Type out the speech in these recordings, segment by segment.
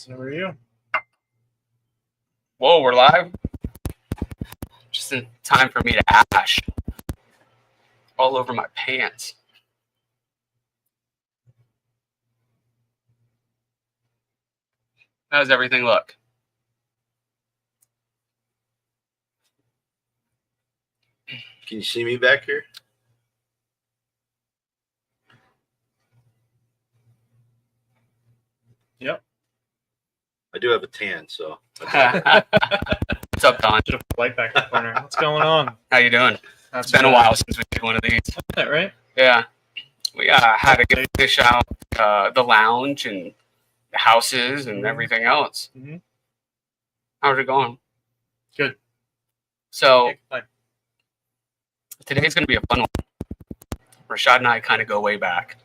So are you. Whoa, we're live? Just in time for me to ash all over my pants. How does everything look? Can you see me back here? Yep. I do have a tan, so. What's up, Don? Should have light back in the corner. What's going on? How you doing? It's been a while since we did one of these. Isn't that right? Yeah. We had to fish out the lounge and the houses and everything else. Mm-hmm. How's it going? Good. So today's going to be a fun one. Rashad and I kind of go way back.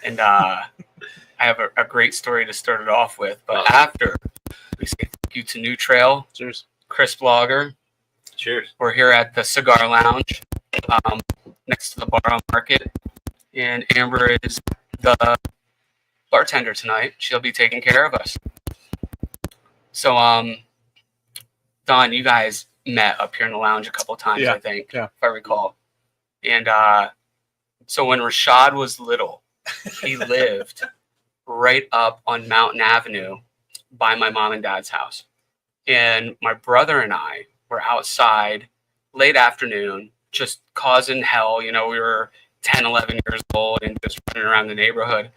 And I have a great story to start it off with. But after we say thank you to New Trail, cheers, Chris Blogger. Cheers. We're here at the Cigar Lounge next to the bar on Market. And Amber is the bartender tonight. She'll be taking care of us. So, Don, you guys met up here in the lounge a couple times, I think, if I recall. And so when Rashad was little, he lived right up on Mountain Avenue by my mom and dad's house. And my brother and I were outside late afternoon, just causing hell. You know, we were 10, 11 years old and just running around the neighborhood.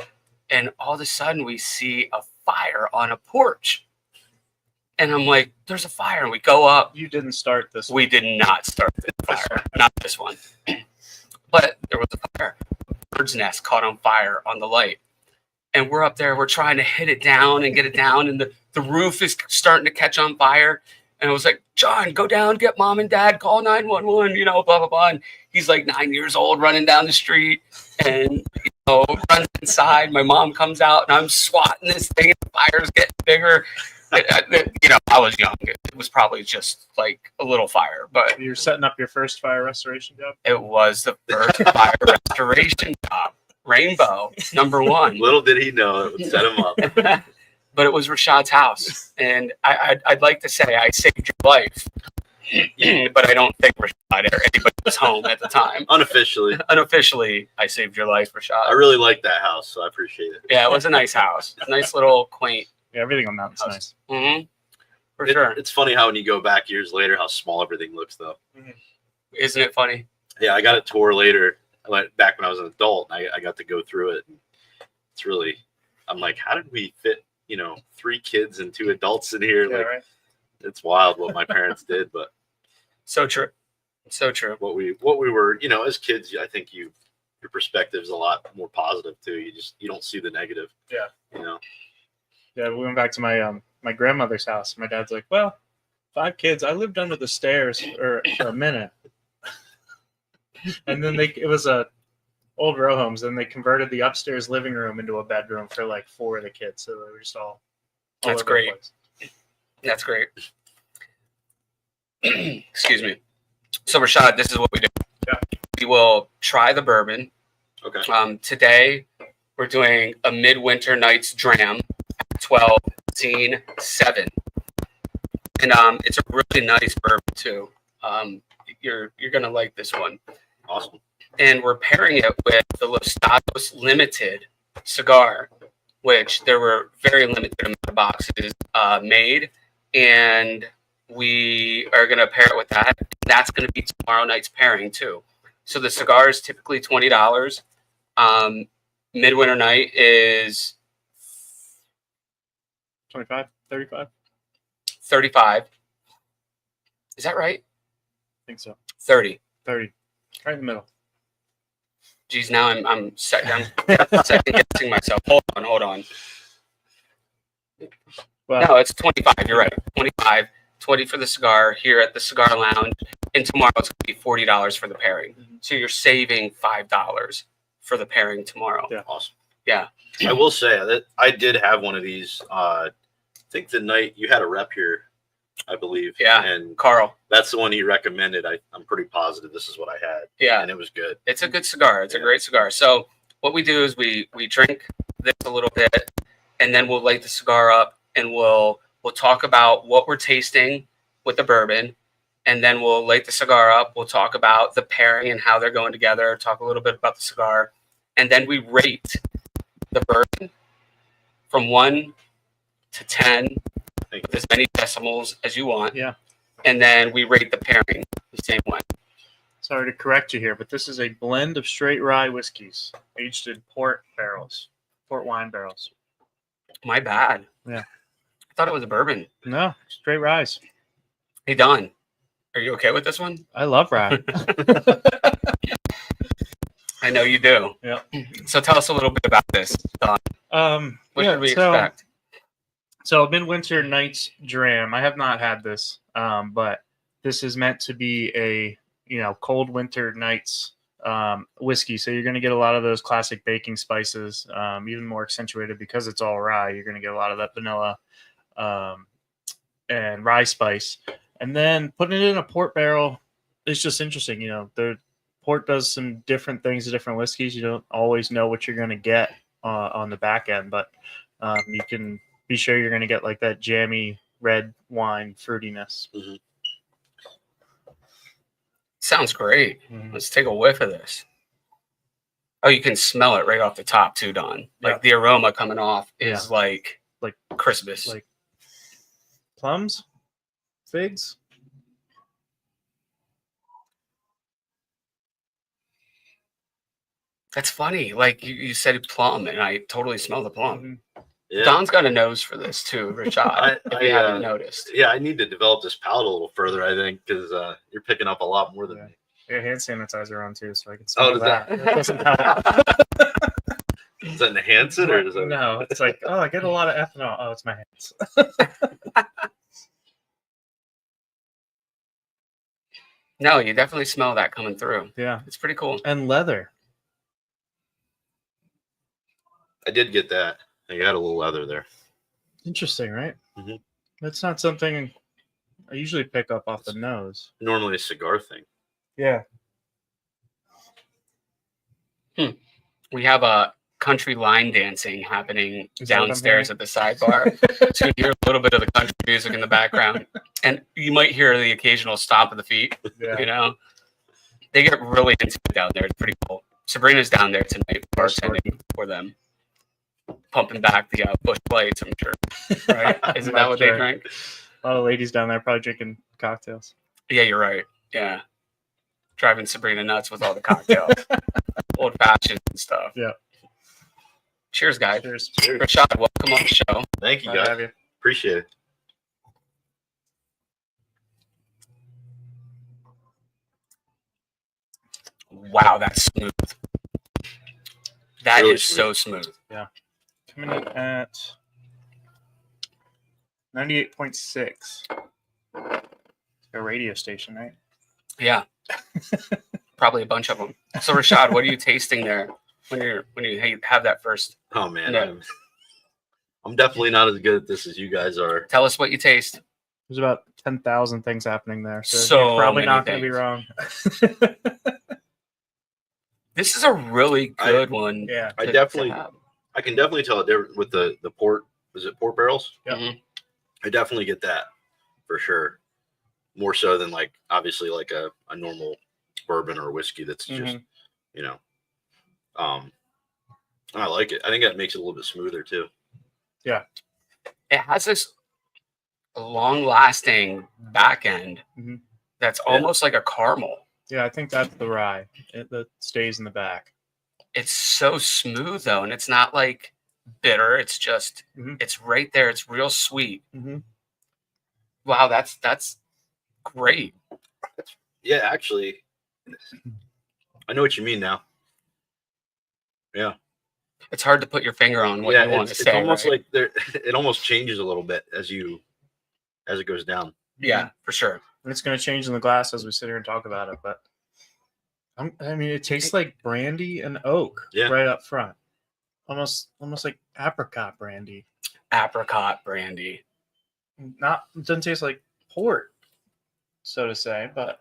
And all of a sudden we see a fire on a porch. And I'm like, there's a fire. And we go up. You didn't start this one. We did not start this fire. Not this one. But there was a fire. A bird's nest caught on fire on the light. And we're up there. We're trying to hit it down and get it down. And the roof is starting to catch on fire. And I was like, John, go down, get mom and dad, call 911, you know, blah, blah, blah. And he's like 9 years old running down the street and, you know, runs inside. My mom comes out and I'm swatting this thing. And the fire's getting bigger. You know, I was young. It was probably just like a little fire, but you're setting up your first fire restoration job. It was the first fire restoration job. Rainbow, #1. Little did he know it would set him up. But it was Rashad's house, and I'd like to say I saved your life, but I don't think Rashad or anybody was home at the time. Unofficially, I saved your life, Rashad. I really like that house, so I appreciate it. Yeah, it was a nice house, nice little quaint. Yeah, everything on Mountain's nice. Mm-hmm. For sure. It's funny how when you go back years later, how small everything looks, though. Mm-hmm. Isn't it funny? Yeah, I got a tour later. I went back when I was an adult. And I got to go through it. And it's really, I'm like, how did we fit, 3 kids and 2 adults in here? Yeah, like, right. It's wild what my parents did, but so true. So true. What we were, as kids, I think your perspective is a lot more positive too. You don't see the negative. Yeah. Yeah, we went back to my grandmother's house. My dad's like, well, 5 kids. I lived under the stairs for a minute. And then it was a old row homes, and they converted the upstairs living room into a bedroom for like 4 of the kids. So they were just all That's great. That's great. Excuse me. So Rashad, this is what we do. Yeah. We will try the bourbon. Okay. Today we're doing a Midwinter Nights Dram 12-7. And it's a really nice bourbon too. You're gonna like this one. Awesome. And we're pairing it with the Statos Limited cigar, which there were very limited amount of boxes made, and we are going to pair it with that. That's going to be tomorrow night's pairing too. So the cigar is typically $20. Midwinter Night is 25, 35. 35. Is that right? I think so. 30. 30. Right in the middle. Geez, now I'm second guessing myself. Hold on. Well, No, it's 25. You're right. 25. 20 for the cigar here at the Cigar Lounge, and tomorrow it's going to be $40 for the pairing. Mm-hmm. So you're saving $5 for the pairing tomorrow. Yeah. Awesome. Yeah. I will say that I did have one of these. I think the night you had a rep here, I believe. Yeah. And Carl. that's the one he recommended. I'm pretty positive this is what I had. Yeah. And it was good. It's a good cigar. It's a great cigar. So what we do is we drink this a little bit, and then we'll light the cigar up, and we'll talk about what we're tasting with the bourbon, and then we'll light the cigar up. We'll talk about the pairing and how they're going together, talk a little bit about the cigar, and then we rate the bourbon from 1 to 10 with as many decimals as you want. Yeah. And then we rate the pairing the same way. Sorry to correct you here, but this is a blend of straight rye whiskeys aged in port wine barrels. My bad. Yeah. I thought it was a bourbon. No, straight ryes. Hey, Don, are you okay with this one? I love rye. I know you do. Yeah. So tell us a little bit about this, Don. What should we expect? So Midwinter Night's Dram. I have not had this, but this is meant to be a cold winter nights whiskey. So you're going to get a lot of those classic baking spices, even more accentuated because it's all rye. You're going to get a lot of that vanilla and rye spice. And then putting it in a port barrel is just interesting. The port does some different things to different whiskeys. You don't always know what you're going to get on the back end, but you can be sure you're going to get like that jammy red wine fruitiness. Mm-hmm. Sounds great. Mm-hmm. Let's take a whiff of this. Oh, you can smell it right off the top too, Don. Like the aroma coming off is like Christmas. Like plums, figs. That's funny. Like you said plum, and I totally smell the plum. Mm-hmm. Yeah. Don's got a nose for this too, Rashad, if you haven't noticed. Yeah, I need to develop this palate a little further, I think, because you're picking up a lot more than me. I got hand sanitizer on too, so I can smell does that. that- That doesn't help. Does that enhance it, or does that? No, it's like, I get a lot of ethanol. Oh, it's my hands. No, you definitely smell that coming through. Yeah. It's pretty cool. And leather. I did get that. I got a little leather there. Interesting, right? Mhm. That's not something I usually pick up off the nose. Normally a cigar thing. Yeah. We have a country line dancing happening Is that what I'm downstairs at the sidebar. So you hear a little bit of the country music in the background. And you might hear the occasional stomp of the feet. Yeah. They get really into it down there. It's pretty cool. Sabrina's down there tonight bartending for them. Pumping back the Busch Lights, I'm sure. Right? Isn't that what they drink? A lot of ladies down there probably drinking cocktails. Yeah, you're right. Yeah. Driving Sabrina nuts with all the cocktails. Old fashioned and stuff. Yeah. Cheers, guys. Cheers. Rashad, welcome on the show. Thank you, Glad to guys. have you. Appreciate it. Wow, that's smooth. That Really is so smooth. Coming in at 98.6. A radio station, right? Yeah. Probably a bunch of them. So Rashad, what are you tasting there when you have that first? Oh man, Yeah. I'm definitely not as good at this as you guys are. Tell us what you taste. There's about 10,000 things happening there. So, So you're probably many not going to be wrong. This is a really good one. Yeah. I to definitely, have. I can definitely tell it different with the port. Is it port barrels? Yeah. Mhm. I definitely get that for sure. More so than obviously a normal bourbon or whiskey that's just I like it. I think that makes it a little bit smoother too. It has this long-lasting back end Mhm. that's almost like a caramel. Yeah, I think that's the rye. That stays in the back. It's so smooth though, and it's not like bitter. It's just Mhm. it's right there. It's real sweet. Mm-hmm. Wow, that's great. Yeah, actually, I know what you mean now. Yeah, It's hard to put your finger on what you want to it's say. almost right? like there. It almost changes a little bit as it goes down. Yeah, for sure. And it's going to change in the glass as we sit here and talk about it. But it tastes like brandy and oak right up front. Almost like apricot brandy. Apricot brandy. It doesn't taste like port, so to say, but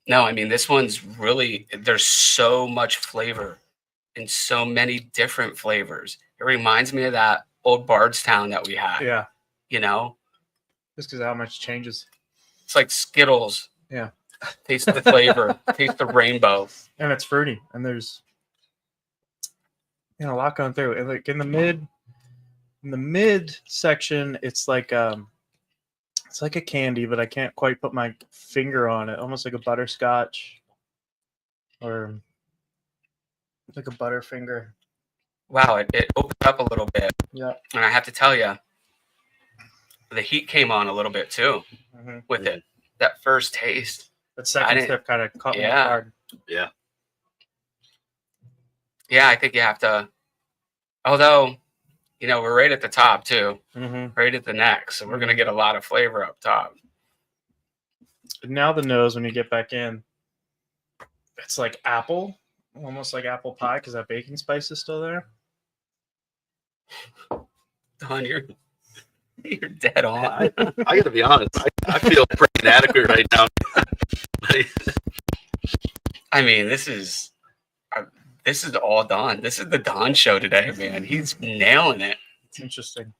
No, I mean this one's really there's so much flavor in so many different flavors. It reminds me of that old Bardstown that we had. Yeah. You know, Just because how much changes. it's like Skittles. Yeah. Taste the flavor. Taste the rainbow. And it's fruity. And there's a lot going through. And like in the mid section, it's like a candy, but I can't quite put my finger on it. Almost like a butterscotch or like a Butterfinger. Wow, it opened up a little bit. Yeah. And I have to tell you, the heat came on a little bit too with it. That first taste. That second step kind of caught me off guard. Yeah. Yeah, I think you have to. Although, we're right at the top too, right at the neck, so we're gonna get a lot of flavor up top. Now the nose, when you get back in, it's like apple, almost like apple pie, because that baking spice is still there. Don, you're dead on. I gotta be honest. I feel pretty inadequate right now. I mean, this is all Don. This is the Don show today, man. He's nailing it. It's interesting.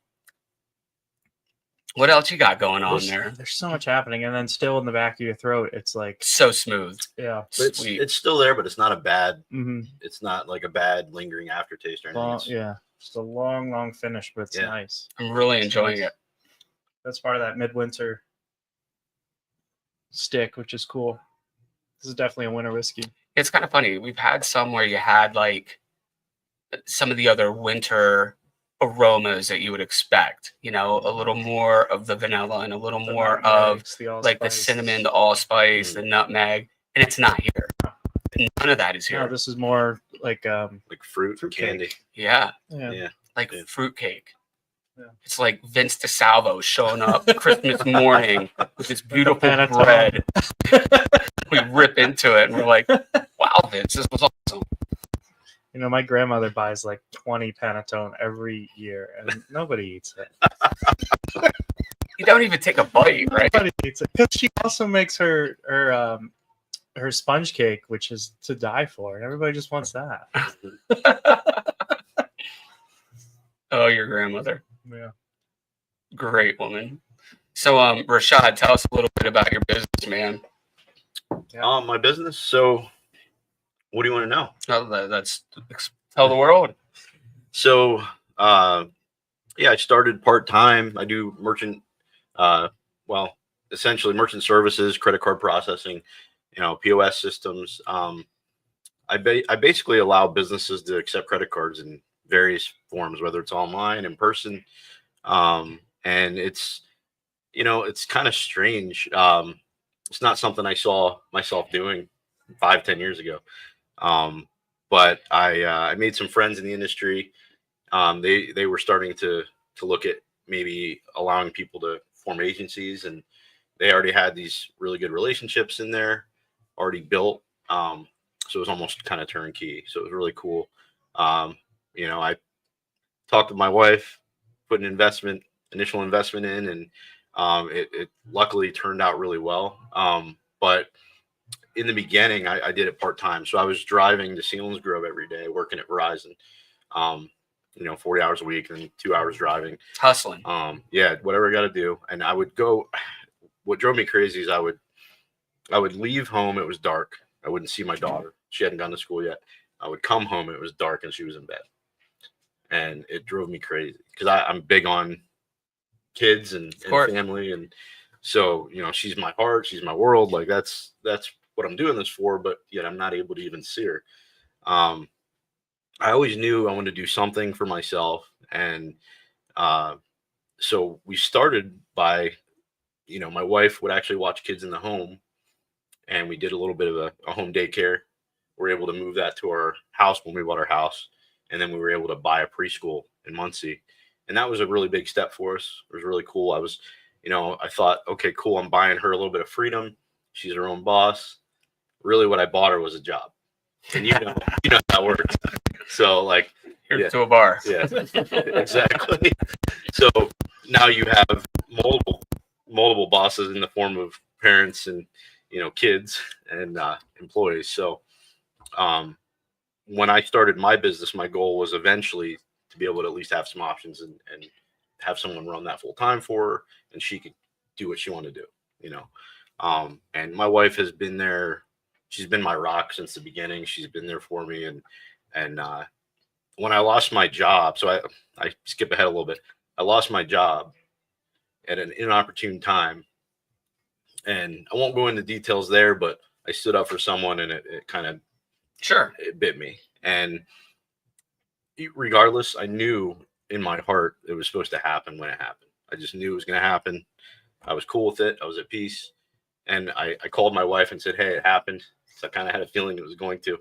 What else you got going on there? There's so much happening, and then still in the back of your throat, it's like so smooth. Yeah, sweet. It's still there, but it's not a bad. Mm-hmm. It's not like a bad lingering aftertaste or anything. Yeah, just a long finish, but it's nice. I'm really enjoying it. That's part of that Midwinter stick, which is cool. This is definitely a winter whiskey. It's kind of funny. We've had some where you had like some of the other winter aromas that you would expect, a little more of the vanilla and a little more of like the cinnamon, the allspice, the nutmeg, and it's not here. None of that is here. No, this is more like fruit candy. Yeah. Like fruitcake. Yeah. It's like Vince DeSalvo showing up Christmas morning with this beautiful bread. We rip into it and we're like, wow, Vince, this was awesome. My grandmother buys like 20 Panettone every year and nobody eats it. You don't even take a bite, right? Nobody eats it. Because she also makes her sponge cake, which is to die for, and everybody just wants that. Oh, your grandmother. Yeah. Great woman. So, Rashad, tell us a little bit about your business, man. Yeah. My business. So, what do you want to know? Let's tell the world. So, I started part-time. I do merchant, essentially merchant services, credit card processing, POS systems. I basically allow businesses to accept credit cards in various forms, whether it's online, in person. And it's kind of strange. It's not something I saw myself doing 5-10 years ago. But I made some friends in the industry. They were starting to look at maybe allowing people to form agencies, and they already had these really good relationships in there already built. So it was almost kind of turnkey. So it was really cool. I talked to my wife, put an initial investment in, and it luckily turned out really well. But in the beginning, I did it part-time. So I was driving to Selinsgrove every day, working at Verizon, 40 hours a week and 2 hours driving. Hustling. Whatever I got to do. And I would go, what drove me crazy is I would leave home. It was dark. I wouldn't see my daughter. She hadn't gone to school yet. I would come home. It was dark and she was in bed. And it drove me crazy because I'm big on kids and family. And so, she's my heart. She's my world. Like that's what I'm doing this for, but yet I'm not able to even see her. I always knew I wanted to do something for myself. And so we started by, my wife would actually watch kids in the home, and we did a little bit of a home daycare. We were able to move that to our house when we bought our house. And then we were able to buy a preschool in Muncie. And that was a really big step for us. It was really cool. I was, I thought, okay, cool. I'm buying her a little bit of freedom. She's her own boss. Really what I bought her was a job. And you know how that works. So like, here's to a bar. Yeah, exactly. So now you have multiple bosses in the form of parents and, kids and employees. So, when I started my business, my goal was eventually to be able to at least have some options and have someone run that full time for her, and she could do what she wanted to do, you know. And my wife has been there. She's been my rock since the beginning. She's been there for me. And when I lost my job, so I skip ahead a little bit. I lost my job at an inopportune time. And I won't go into details there, but I stood up for someone, and it kind of it bit me. And regardless, I knew in my heart it was supposed to happen when it happened. I just knew it was going to happen. I was cool with it. I was at peace. And I called my wife and said, hey, it happened. So I kind of had a feeling it was going to.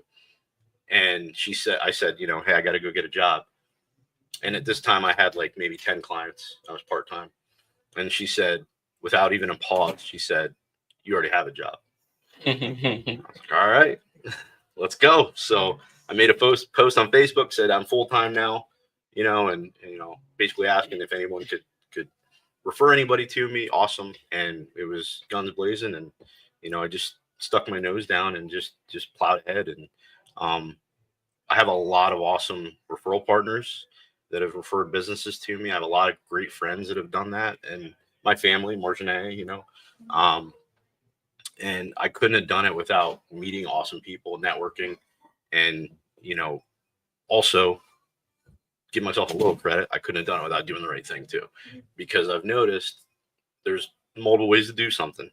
And I said, you know, hey, I got to go get a job. And at this time I had like maybe 10 clients. I was part-time. And she said, without even a pause, she said, you already have a job. I was like, all right, let's go. So I made a post on Facebook, said I'm full-time now, you know, and you know, basically asking if anyone could refer anybody to me. Awesome. And it was guns blazing, and you know, I just stuck my nose down and just plowed ahead. And I have a lot of awesome referral partners that have referred businesses to me. I have a lot of great friends that have done that, and my family, Marjanae, you know. And I couldn't have done it without meeting awesome people, networking, and, you know, also give myself a little credit. I couldn't have done it without doing the right thing too, because I've noticed there's multiple ways to do something.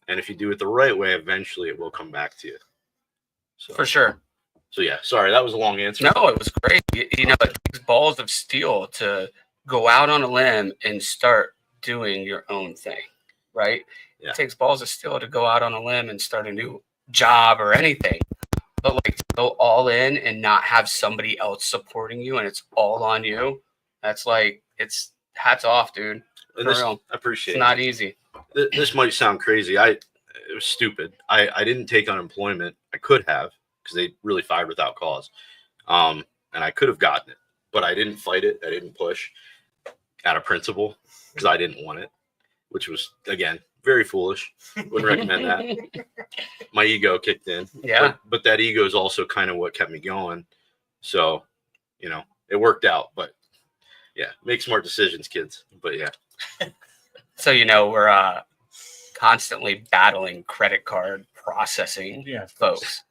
And if you do it the right way, eventually it will come back to you. So, For sure. So yeah, sorry, that was a long answer. No, it was great. You know, it takes balls of steel to go out on a limb and start doing your own thing, right? Yeah. It takes balls of steel to go out on a limb and start a new job or anything. But like to go all in and not have somebody else supporting you and it's all on you, that's like, it's hats off, dude. For real. I appreciate it. It's not easy. This might sound crazy. It was stupid. I didn't take unemployment. I could have, because they really fired without cause. And I could have gotten it, but I didn't fight it. I didn't push out of principle because I didn't want it, which was, again, very foolish. Wouldn't recommend that. My ego kicked in. Yeah. But that ego is also kind of what kept me going. So, you know, it worked out. But yeah, make smart decisions, kids. But yeah. So, you know, we're constantly battling credit card processing folks.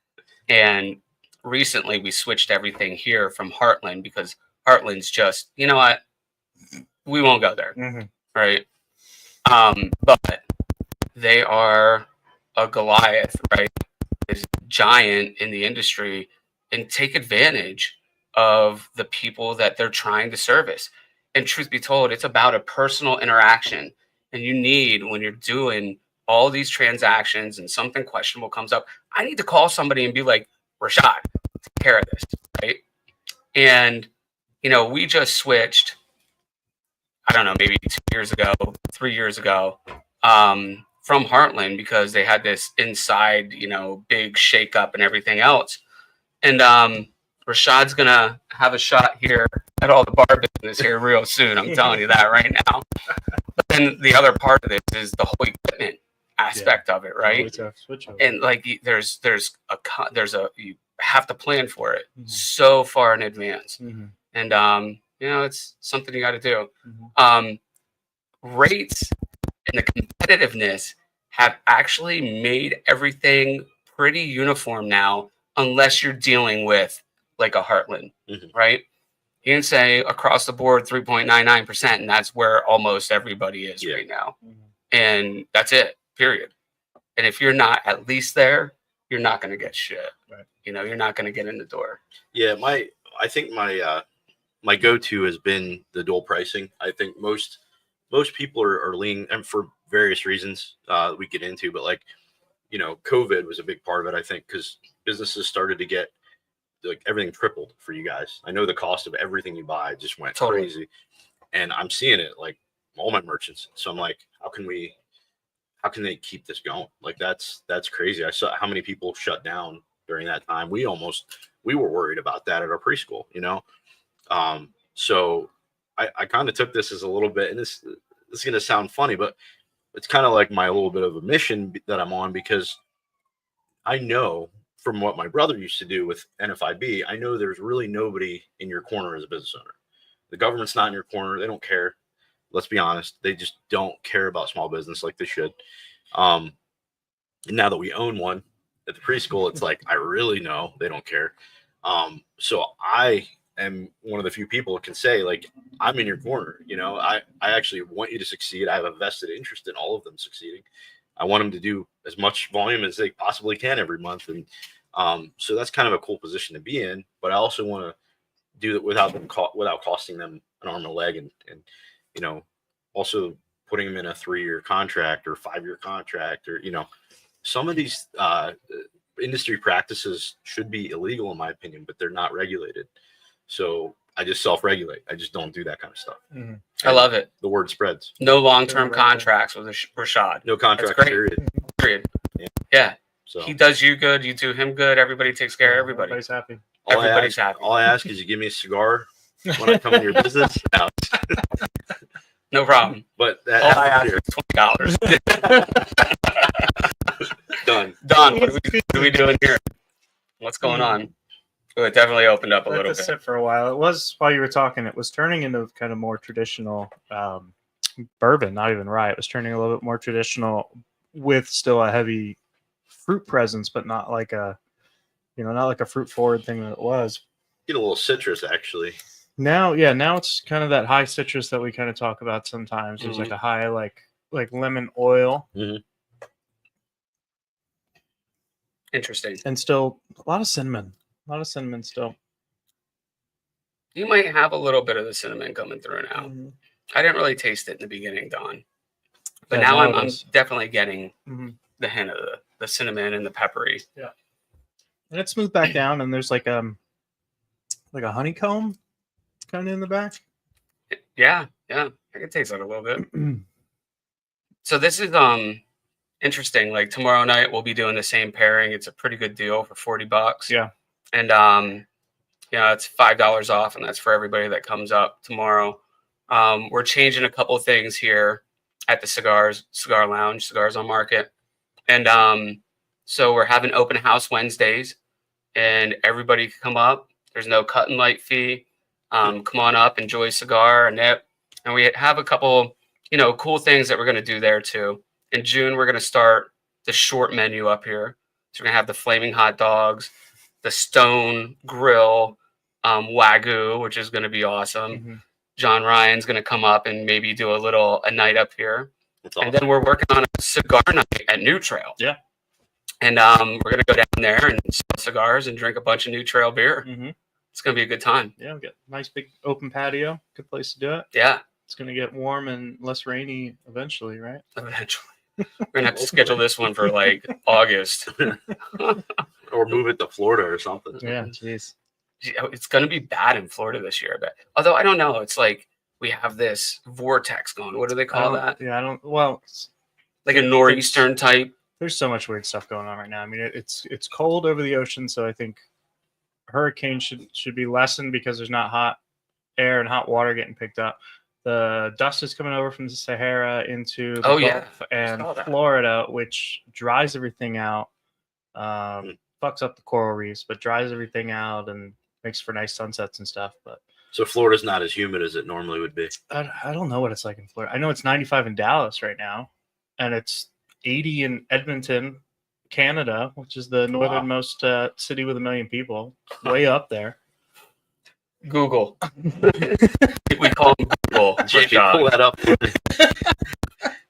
And recently we switched everything here from Heartland because Heartland's just, you know what? We won't go there. Mm-hmm. Right. But they are a Goliath, right? Is giant in the industry and take advantage of the people that they're trying to service. And truth be told, it's about a personal interaction. And you need, when you're doing all these transactions and something questionable comes up, I need to call somebody and be like, Rashad, take care of this, right? And, you know, we just switched, I don't know, maybe 2 years ago, 3 years ago, from Heartland because they had this inside, you know, big shakeup and everything else. And Rashad's going to have a shot here at all the bar business here real soon. I'm telling you that right now. But then the other part of this is the whole equipment aspect of it, right? And like there's you have to plan for it so far in advance. And you know, it's something you got to do. Rates and the competitiveness have actually made everything pretty uniform now, unless you're dealing with like a Heartland, right? You can say across the board 3.99%, and that's where almost everybody is right now. And that's it, period. And if you're not at least there, you're not going to get shit. Right. You know, you're not going to get in the door. Yeah, I think my go-to has been the dual pricing. I think most people are leaning, and for various reasons we get into, but like, you know, COVID was a big part of it, I think, because businesses started to get like everything tripled for you guys. I know the cost of everything you buy just went crazy, and I'm seeing it like all my merchants. So I'm like, how can they keep this going? Like that's crazy. I saw how many people shut down during that time. We were worried about that at our preschool, you know? So I kind of took this as a little bit, and this is going to sound funny, but it's kind of like my little bit of a mission that I'm on, because I know from what my brother used to do with NFIB, I know there's really nobody in your corner as a business owner. The government's not in your corner. They don't care. Let's be honest. They just don't care about small business like they should. And now that we own one at the preschool, it's like, I really know they don't care. So I am one of the few people who can say, like, I'm in your corner. You know, I actually want you to succeed. I have a vested interest in all of them succeeding. I want them to do as much volume as they possibly can every month. And so that's kind of a cool position to be in. But I also want to do that without costing them an arm and a leg, and you know, also putting them in a 3-year contract or 5-year contract, or, you know, some of these industry practices should be illegal in my opinion, but they're not regulated. So I just self-regulate. I just don't do that kind of stuff. Mm-hmm. I love it. The word spreads. No long-term contracts with Rashad. No contract period. Yeah. So he does you good. You do him good. Everybody takes care of everybody. Everybody's happy. Everybody's happy. All I ask is you give me a cigar when I come into your business. No. No problem. But that all I ask is $20. Done. What are we doing here? What's going on? Oh, it definitely opened up a little bit. Sit for a while. It was, while you were talking, it was turning into kind of more traditional bourbon, not even rye. It was turning a little bit more traditional with still a heavy fruit presence, but not like a, you know, not like a fruit forward thing that it was. Get a little citrus actually. Now it's kind of that high citrus that we kind of talk about sometimes. There's like a high like lemon oil. Mm-hmm. Interesting. And still a lot of cinnamon. A lot of cinnamon still. You might have a little bit of the cinnamon coming through now. Mm-hmm. I didn't really taste it in the beginning, Don. But Yeah, now I'm it is. definitely getting the hint of the cinnamon and the peppery. Yeah. And it's smoothed back down, and there's like a honeycomb kind of in the back. Yeah. I can taste that a little bit. So this is interesting. Like tomorrow night we'll be doing the same pairing. It's a pretty good deal for $40. Yeah. And it's $5 off, and that's for everybody that comes up tomorrow. We're changing a couple of things here at the Cigar Lounge, Cigars on Market. And so we're having open house Wednesdays, and everybody can come up. There's no cut and light fee. Come on up, enjoy a cigar, a nip. And we have a couple, cool things that we're going to do there too. In June, we're going to start the short menu up here. So we're going to have the flaming hot dogs, the Stone Grill, Wagyu, which is going to be awesome. Mm-hmm. John Ryan's going to come up and maybe do a night up here. That's awesome. And then we're working on a cigar night at New Trail. Yeah. And we're going to go down there and sell cigars and drink a bunch of New Trail beer. Mm-hmm. It's going to be a good time. Yeah, we got a nice big open patio. Good place to do it. Yeah. It's going to get warm and less rainy eventually, right? Eventually. We're going to have to schedule this one for like August. Or move it to Florida or something. Yeah, jeez. It's going to be bad in Florida this year, but although I don't know, it's like we have this vortex going. What do they call that? Yeah, I don't. Well, like a nor'eastern type. There's so much weird stuff going on right now. I mean, it's cold over the ocean, so I think hurricanes should be lessened because there's not hot air and hot water getting picked up. The dust is coming over from the Sahara into the Gulf and Florida, which dries everything out. Fucks up the coral reefs, but dries everything out and makes for nice sunsets and stuff. But so Florida's not as humid as it normally would be. I don't know what it's like in Florida. I know it's 95 in Dallas right now, and it's 80 in Edmonton, Canada, which is the northernmost city with 1 million people, way up there. Google. We call them Google. JP, pull that up.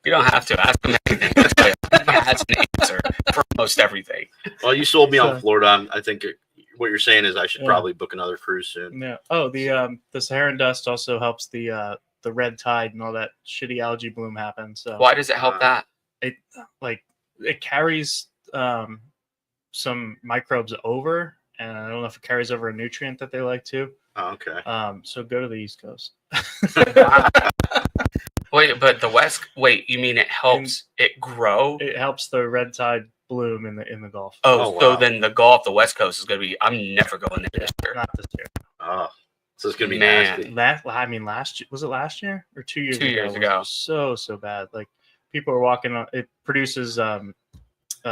You don't have to ask them anything. That's an answer for most everything. Well, you sold me on Florida. I think what you're saying is I should probably book another cruise soon. Yeah. Oh, the Saharan dust also helps the red tide and all that shitty algae bloom happen. So why does it help that? It carries some microbes over, and I don't know if it carries over a nutrient that they like too. Oh, okay. So go to the East Coast. Wait, but you mean it helps it grow? It helps the red tide bloom in the Gulf. Oh, so then the Gulf, the West Coast is going to be. I'm never going there this year. Not this year. Oh, so it's going to be nasty. Last year, was it last year or 2 years ago? 2 years ago. So bad. Like people are walking on. It produces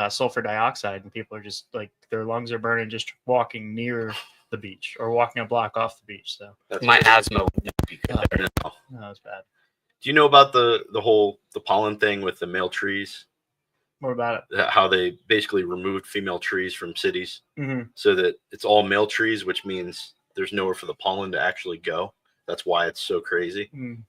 sulfur dioxide, and people are just like their lungs are burning just walking near the beach or walking a block off the beach. So My asthma would not be good there. No. no, that was bad. Do you know about the pollen thing with the male trees? What about it? How they basically removed female trees from cities Mm-hmm. so that it's all male trees, which means there's nowhere for the pollen to actually go. That's why it's so crazy. Mm.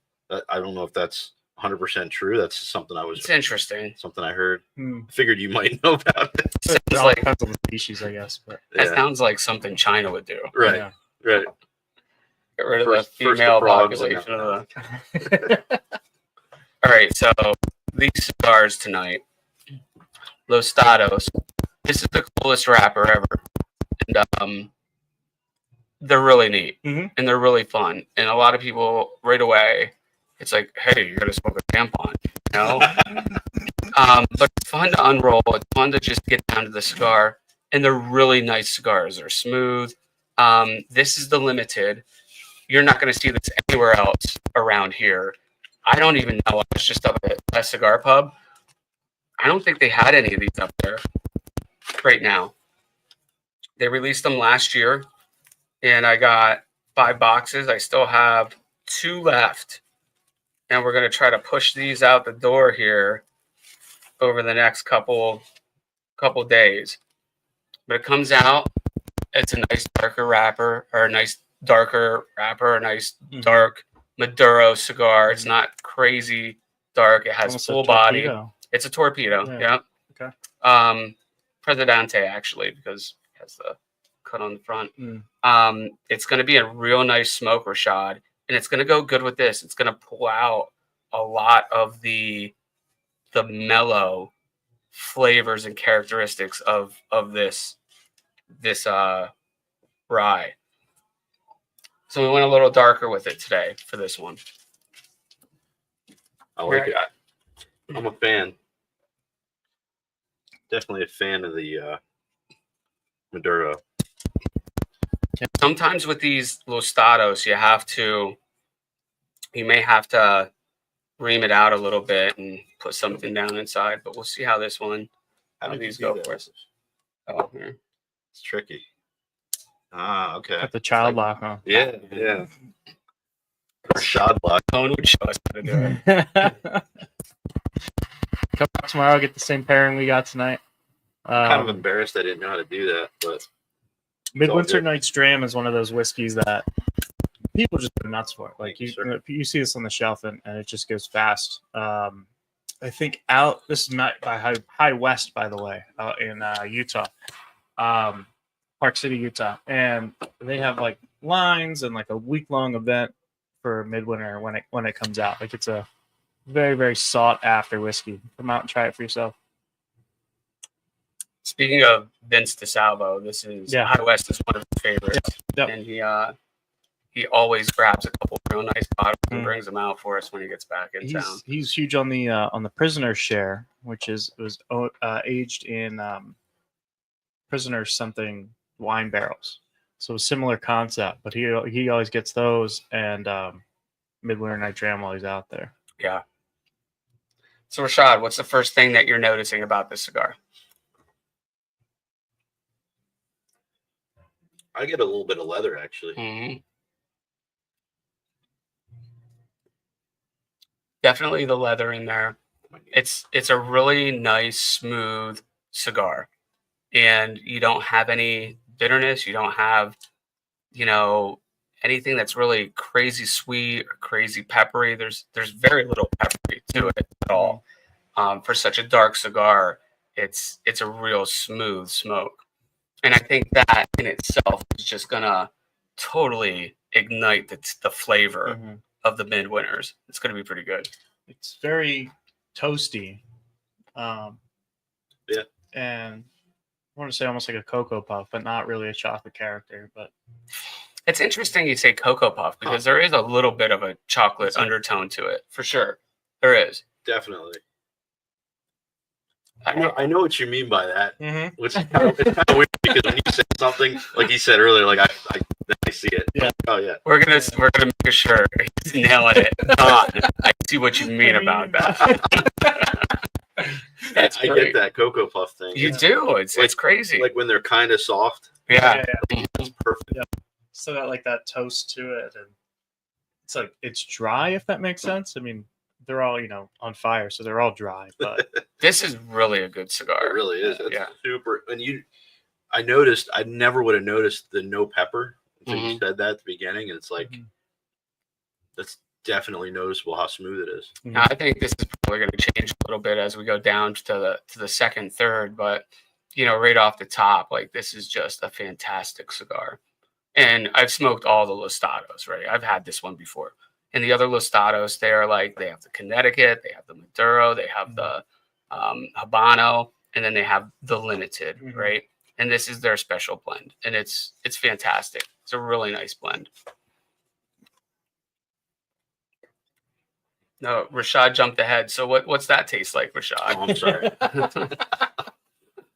I don't know if that's 100% true. That's something It's interesting. something I heard. Mm. I figured you might know about it. It Sounds all like, depends on the species, I guess. But that Yeah. sounds like something China would do. Right, yeah. right. Get rid of First the the female frogs and population now- of the. All right, so these cigars tonight, Los Statos. This is the coolest wrapper ever, and they're really neat Mhm. and they're really fun. And a lot of people right away, it's like, hey, you're gonna smoke a tampon, you know? But it's fun to unroll. It's fun to just get down to the cigar, and they're really nice cigars. They're smooth. This is the limited. You're not going to see this anywhere else around here. I don't even know. I was just up at a cigar pub. I don't think they had any of these up there right now. They released them last year, and I got 5 boxes. I still have 2 left, and we're going to try to push these out the door here over the next couple days. But it comes out. It's a nice darker wrapper, or a nice darker wrapper, a nice dark Maduro cigar. It's not crazy dark. It has Almost a full body. torpedo. It's a torpedo. Yeah. Yeah. Okay. Presidente, actually, because it has the cut on the front. Mm. It's going to be a real nice smoke, Rashad, and it's going to go good with this. It's going to pull out a lot of the mellow flavors and characteristics of this rye. So we went a little darker with it today for this one. I like it. I'm a fan. Definitely a fan of the Maduro. Sometimes with these Los Statos, you may have to ream it out a little bit and put something down inside, but we'll see how this one, how did you these do go that? for us. Oh, here. It's tricky. Ah, okay. Got the child lock on. Yeah, yeah. Rashad lock. Tone would show us how to do it. Come back tomorrow, get the same pairing we got tonight. Kind of embarrassed I didn't know how to do that, but Midwinter good. Night's Dram is one of those whiskeys that people just go nuts for. Like Sure. you see this on the shelf and it just goes fast. I think this is by High West, by the way, out in Utah, Park City, Utah, and they have like lines and like a week-long event for Midwinter when it comes out. Like it's a very, very sought after whiskey. Come out and try it for yourself. Speaking of Vince DeSalvo, this is High West is one of his favorites, Yep. and he always grabs a couple real nice bottles and brings them out for us when he gets back in town. He's huge on the prisoner's share, which was aged in prisoner's something wine barrels. So a similar concept, but he always gets those and Midwinter Night Dram while he's out there. Yeah. So Rashad, what's the first thing that you're noticing about this cigar? I get a little bit of leather actually. Mm-hmm. Definitely the leather in there. It's a really nice, smooth cigar, and you don't have any bitterness. You don't have, anything that's really crazy sweet or crazy peppery. There's very little peppery to it at all. For such a dark cigar, it's a real smooth smoke, and I think that in itself is just gonna totally ignite the flavor of the Midwinters. It's gonna be pretty good. It's very toasty. Yeah. And I want to say almost like a Cocoa Puff, but not really a chocolate character. But it's interesting you say Cocoa Puff because there is a little bit of a chocolate undertone to it, for sure. There is. Definitely. I know what you mean by that, which is it's kind of weird because when you say something, like you said earlier, like I see it. Yeah. Oh yeah. We're gonna make sure he's nailing it. I see what you mean about that. That's I great. get that Cocoa Puff thing. You do. It's crazy. Like when they're kind of soft. yeah. That's perfect. Still got like that toast to it, and it's like it's dry, if that makes sense. I mean, they're all on fire, so they're all dry. But This is really a good cigar. It really is. It's Yeah. super. And I noticed. I never would have noticed the no pepper until you Mhm. said that at the beginning, and it's like that's definitely noticeable how smooth it is. Now, I think this is probably going to change a little bit as we go down to the second, third, but right off the top, like this is just a fantastic cigar. And I've smoked all the Los Statos, right? I've had this one before. And the other Los Statos, they have the Connecticut, they have the Maduro, they have the Habano, and then they have the Limited, right? And this is their special blend, and it's fantastic. It's a really nice blend. No, Rashad jumped ahead. So what's that taste like, Oh, Rashad? I'm sorry.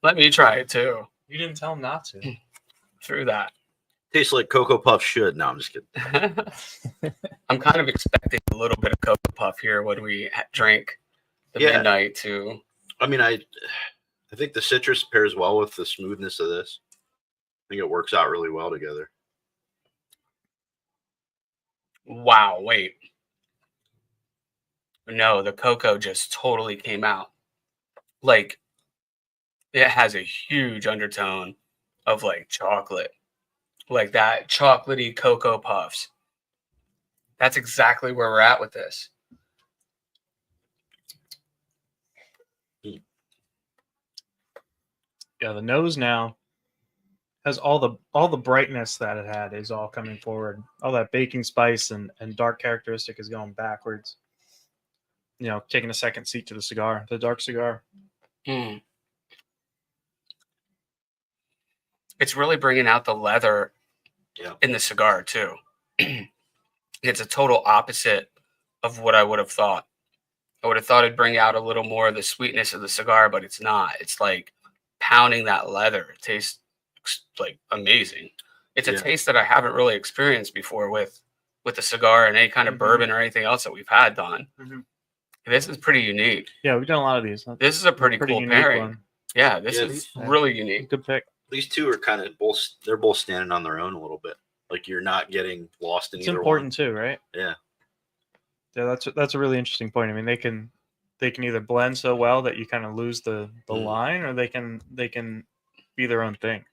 Let me try it too. you didn't tell him not to. Through that. Tastes like Cocoa Puff should. No, I'm just kidding. I'm kind of expecting a little bit of Cocoa Puff here when we drink the midnight too. I mean, I think the citrus pairs well with the smoothness of this. I think it works out really well together. Wow, wait. No, the cocoa just totally came out. Like, it has a huge undertone of like chocolate. Like that chocolatey Cocoa Puffs. That's exactly where we're at with this. Yeah, the nose now has all the brightness that it had is all coming forward. All that baking spice and dark characteristic is going backwards. Taking a second seat to the dark cigar. Mm. It's really bringing out the leather in the cigar too. It's a total opposite of what I would have thought. I would have thought it'd bring out a little more of the sweetness of the cigar, but it's not. It's like pounding that leather. It tastes like amazing. It's a taste that I haven't really experienced before with a cigar and any kind of bourbon or anything else that we've had, Don. This is pretty unique. Yeah, we've done a lot of these. This is a pretty cool pairing. One. Yeah, this is really unique. Good pick. These two are kind of they're both standing on their own a little bit. Like you're not getting lost in it's either important one. too, right? Yeah. Yeah, that's a really interesting point. I mean, they can either blend so well that you kind of lose the line, or they can be their own thing.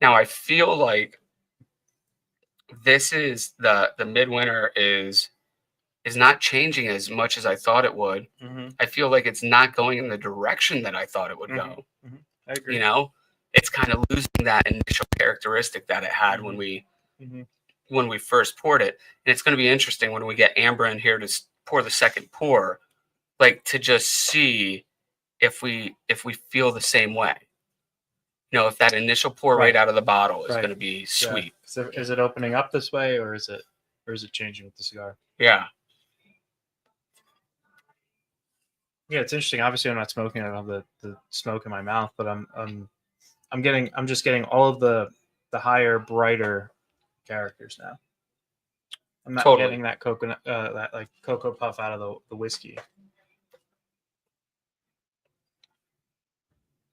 Now I feel like this is the Midwinter is not changing as much as I thought it would. I feel like it's not going in the direction that I thought it would go. I agree. It's kind of losing that initial characteristic that it had when we first poured it. And it's going to be interesting when we get Amber in here to pour the second pour, like to just see if we feel the same way. If that initial pour right out of the bottle is going to be sweet. Yeah. So is it opening up this way, or is it changing with the cigar? Yeah. Yeah, it's interesting. Obviously, I'm not smoking. I don't have the smoke in my mouth, but I'm just getting all of the higher, brighter characters now. I'm not getting that coconut, that like Cocoa Puff out of the whiskey.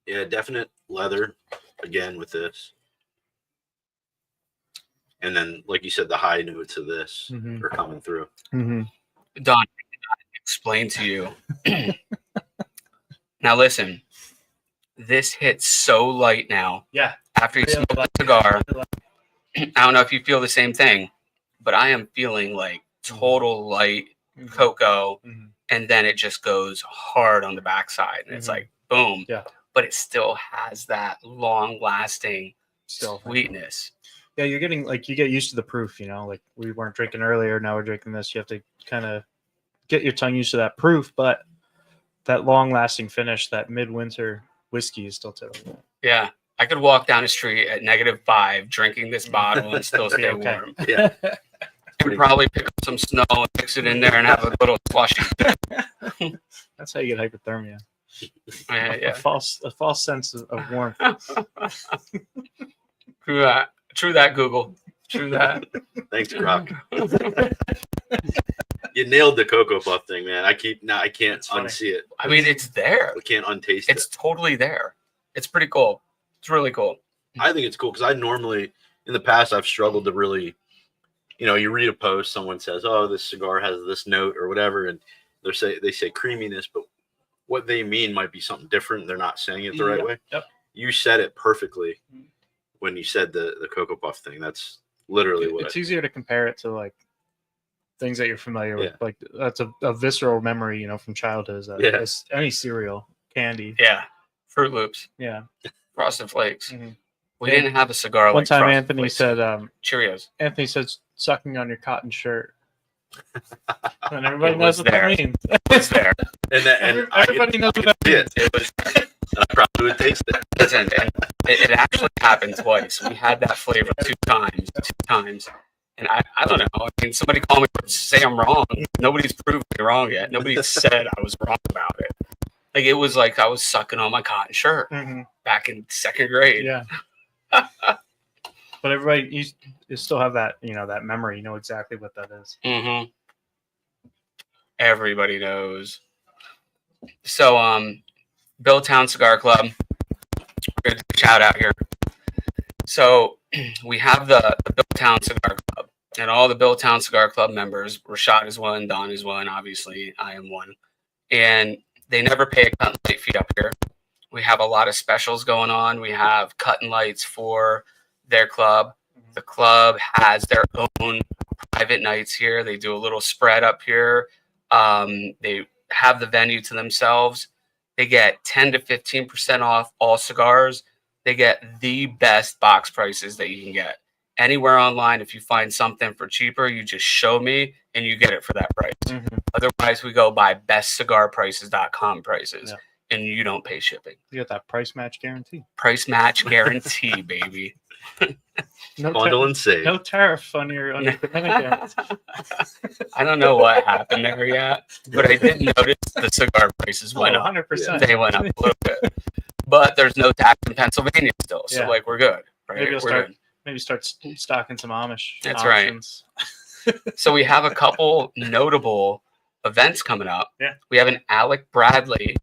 Yeah, definite leather again with this. And then, like you said, the high notes of this are coming through. Don, explain to you. Now listen, this hits so light now. Yeah. After you smoke the cigar, I don't know if you feel the same thing, but I am feeling like total light cocoa, and then it just goes hard on the backside, and it's like boom. Yeah. But it still has that long-lasting sweetness. Yeah, you're getting you get used to the proof. Like we weren't drinking earlier. Now we're drinking this. You have to kind of get your tongue used to that proof, but that long-lasting finish, that midwinter whiskey, is still terrible. Yeah, I could walk down the street at -5 drinking this bottle and still stay warm. Yeah, and probably pick up some snow and mix it in there and have a little slushy. That's how you get hypothermia. Yeah. A false sense of warmth. True that, Google. True that. Thanks, Croc. nailed the Cocoa Puff thing, man. I can't That's funny. unsee it. I mean, it's there. I can't untaste It's it. totally there. It's pretty cool. It's really cool. I think it's cool because I normally, in the past, I've struggled to really, you read a post, someone says, "Oh, this cigar has this note or whatever," and they say creaminess, but what they mean might be something different. They're not saying it the right way. Yep. You said it perfectly when you said the Cocoa Puff thing. That's literally what it's easier to compare it to like things that you're familiar with. Yeah. Like that's a visceral memory, from childhood. Is that Yeah. it's any cereal, candy. Yeah. Fruit Loops, Yeah. Frosted Flakes. Mhm. We Yeah. didn't have a cigar One like time, Frosted Anthony Flakes. said, Cheerios. Anthony said, sucking on your cotton shirt. And everybody It knows was what there. that means. It's there. and Everybody knows what that means. It was. I probably would taste it. Listen, and it actually happened twice. We had that flavor two times. And I don't know. I mean, somebody called me to say I'm wrong. Nobody's proved me wrong yet. Nobody said I was wrong about it. Like, it was like I was sucking on my cotton shirt back in second grade. Yeah. But everybody, you still have that, that memory. You know exactly what that is. Mm-hmm. Everybody knows. So, Billtown Cigar Club. We're going to do a shout out here. So, we have the Billtown Cigar Club. And all the Billtown Cigar Club members, Rashad is one, Don is one, obviously, I am one. And they never pay a cut and light fee up here. We have a lot of specials going on. We have cut and lights for their club. The club has their own private nights here. They do a little spread up here. They have the venue to themselves. They get 10 to 15% off all cigars. They get the best box prices that you can get. Anywhere online, if you find something for cheaper, you just show me and you get it for that price. Otherwise, we go by bestcigarprices.com prices, and you don't pay shipping. You got that price match guarantee. Price match guarantee, baby. Bundle and save. No tariff on your Dominican. I don't know what happened there yet, but I did notice the cigar prices went up. 100%. They went up a little bit. But there's no tax in Pennsylvania still, so Yeah. we're good. Right? Maybe We're good. start stocking some Amish. That's options. So we have a couple notable events coming up. Yeah. We have an Alec Bradley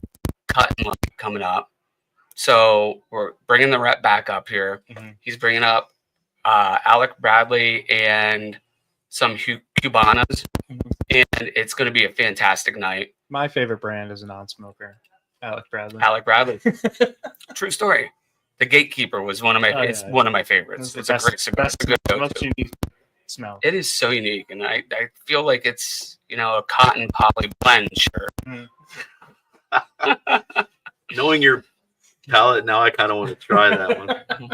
cut and light coming up. So we're bringing the rep back up here. He's bringing up Alec Bradley and some Cubanas, and it's going to be a fantastic night. My favorite brand is a non-smoker, Alec Bradley. Alec Bradley. True story. The Gatekeeper was one of my one of my favorites. It's a great cigar. It's a good most go-to. unique smell. It is so unique, and I feel like it's a cotton poly blend shirt. Knowing your palate now, I kind of want to try that one.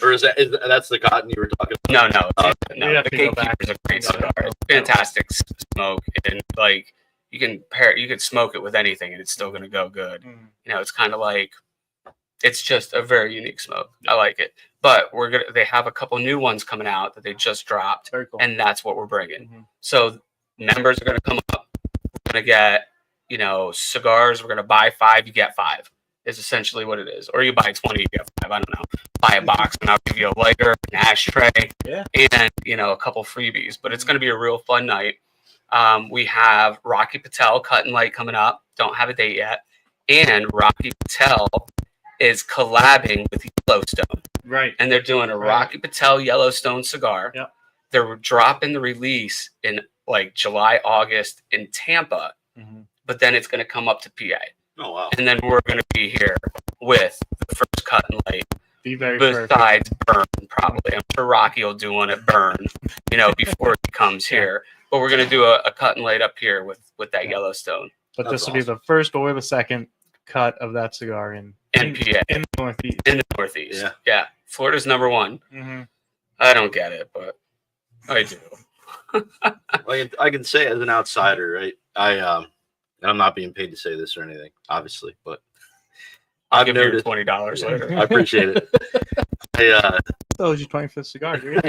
Or is that's the cotton you were talking about? No. We have The to go back. Gatekeeper is a great cigar. It's fantastic smoke, and like you can smoke it with anything, and it's still going to go good. It's kind of like it's just a very unique smoke. I like it. But they have a couple new ones coming out that they just dropped, Very cool. and that's what we're bringing. So members are going to come up. We're going to get cigars. We're going to buy 5, you get 5. Is essentially what it is. Or you buy 20, you get 5. I don't know. Buy a box, and I'll give you a lighter, an ashtray, and a couple freebies. But it's going to be a real fun night. We have Rocky Patel cut and light coming up. Don't have a date yet. And Rocky Patel is collabing with Yellowstone. Right. And they're doing a Rocky Patel Yellowstone cigar. Yep. They're dropping the release in like July, August in Tampa. But then it's going to come up to PA. Oh, wow. And then we're going to be here with the first cut and light. Besides Burn, probably. I'm sure Rocky will do one at Burn, before he comes here. But we're going to do a cut and light up here with that Yellowstone. But this will be the first or the second cut of that cigar in PA. In the Northeast. In the Northeast. Yeah. Florida's number 1. I don't get it, but I do. I can say as an outsider, right? I'm not being paid to say this or anything, obviously, but I'll give you $20 later. I appreciate it. That was your 25th cigar, dude.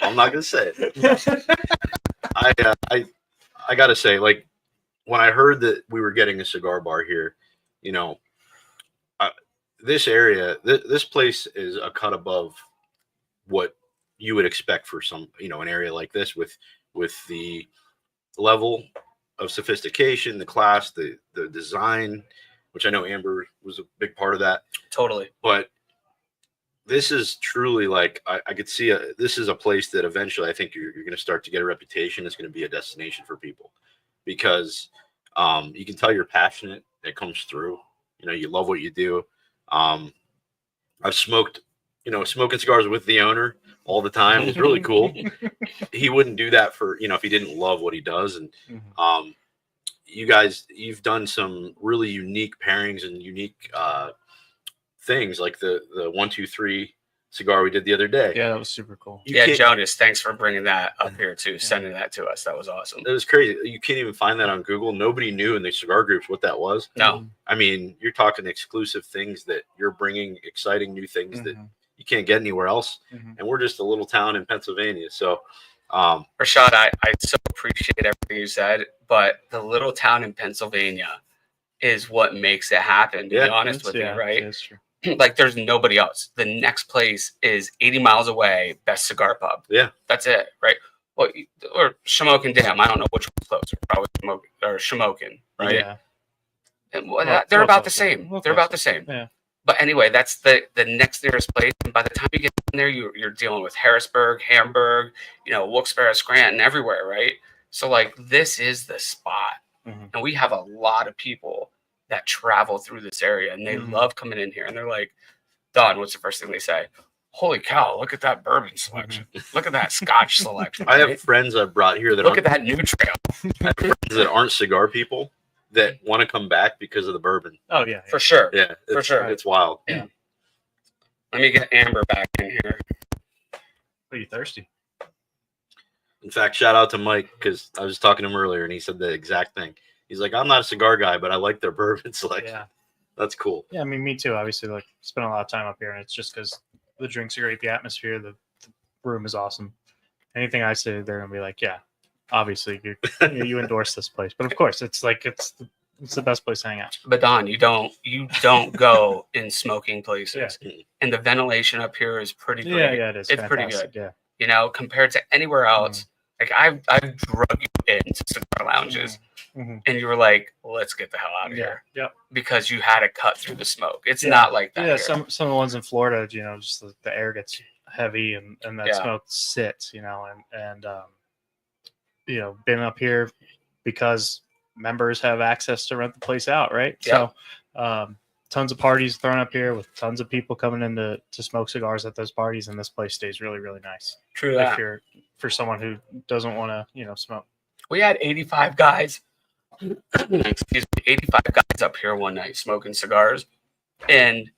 I'm not gonna say it. I gotta say, like, when I heard that we were getting a cigar bar here, this area, this place is a cut above what you would expect for some, an area like this with the level of sophistication, the class, the design, which I know Amber was a big part of that. Totally. But this is truly like I could see this is a place that eventually I think you're going to start to get a reputation. It's going to be a destination for people because you can tell you're passionate. It comes through. You know, you love what you do. I've smoked, smoking cigars with the owner all the time. It's really cool. He wouldn't do that for, if he didn't love what he does. And you guys, you've done some really unique pairings and unique things like the 1-2-3 cigar we did the other day. Yeah, that was super cool. Jonas, thanks for bringing that up here too, sending that to us. That was awesome. It was crazy. You can't even find that on Google. Nobody knew in the cigar groups what that was. No. I mean, you're talking exclusive things that you're bringing, exciting new things that you can't get anywhere else. And we're just a little town in Pennsylvania. So, Rashad, I so appreciate everything you said, but the little town in Pennsylvania is what makes it happen, to be honest with you, right? That's true. Like there's nobody else. The next place is 80 miles away, best cigar pub. Yeah. That's it, right? Well, or Shamokin Dam. I don't know which one's closer. Probably Shamokin, right? Yeah. And they're about the same. They're about the same. Yeah. But anyway, that's the next nearest place. And by the time you get in there, you're dealing with Harrisburg, Hamburg, Wilkes-Barre, Scranton, everywhere, right? So like this is the spot. And we have a lot of people that travel through this area and they love coming in here and they're like, Don, what's the first thing they say? Holy cow, look at that bourbon selection. Look at that Scotch selection. I have friends I've brought here that look at that new trail. I have friends that aren't cigar people that want to come back because of the bourbon. Oh yeah. For sure. Yeah. For sure. It's wild. Yeah. Let me get Amber back in here. Are you thirsty? In fact, shout out to Mike because I was talking to him earlier and he said the exact thing. He's like, I'm not a cigar guy, but I like their bourbon selection. Yeah. That's cool. Yeah, I mean, me too. Obviously, like, spend a lot of time up here, and it's just because the drinks are great, the atmosphere, the room is awesome. Anything I say, they're gonna be like, yeah, obviously, you endorse this place. But of course, it's like it's the best place to hang out. But Don, you don't go in smoking places, and the ventilation up here is pretty great. Yeah, it is. It's fantastic. pretty good. Yeah, compared to anywhere else. Like I've drug you into cigar lounges. And you were like, let's get the hell out of here. Yeah. Because you had to cut through the smoke. It's not like that. Yeah, here. some of the ones in Florida, just the air gets heavy and that smoke sits, and been up here because members have access to rent the place out, right? Yep. So tons of parties thrown up here with tons of people coming in to smoke cigars at those parties, and this place stays really, really nice. True that. For someone who doesn't want to, smoke. We had 85 guys. 85 guys up here one night smoking cigars. And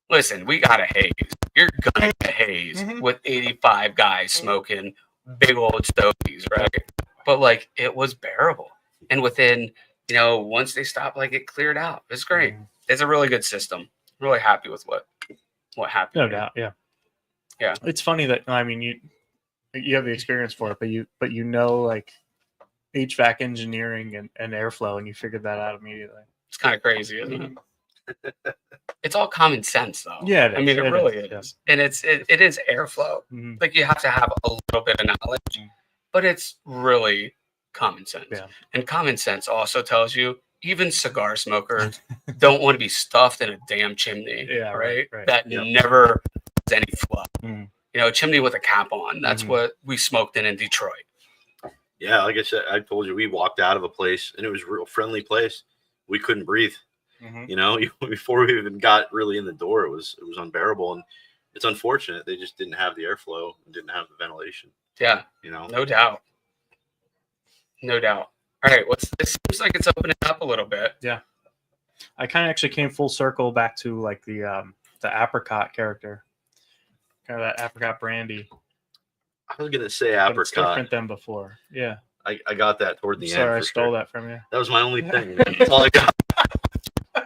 listen, we got a haze. You're gonna get a haze with 85 guys smoking big old stogies, right? But like it was bearable. And within, once they stopped, like it cleared out. It's great. It's a really good system. Really happy with what happened. No doubt, yeah. Yeah. It's funny that you have the experience for it, but like HVAC engineering and airflow, and you figured that out immediately. It's kind of crazy, isn't it? It's all common sense, though. Yeah, it really is. And it is airflow. Like you have to have a little bit of knowledge, but it's really common sense. Yeah. And common sense also tells you even cigar smokers don't want to be stuffed in a damn chimney. Yeah, right. That never has any flow. A chimney with a cap on. That's what we smoked in Detroit. Yeah, like I said, I told you, we walked out of a place and it was a real friendly place. We couldn't breathe. Before we even got really in the door, it was unbearable, and it's unfortunate they just didn't have the airflow and didn't have the ventilation. Yeah, no doubt. All right, it seems like it's opening up a little bit. Yeah, I kind of actually came full circle back to like the apricot character, kind of that apricot brandy. I was gonna say apricot. It's different than before. Yeah, I got that toward the end. Sorry, I stole that from you. That was my only thing. That's all I got.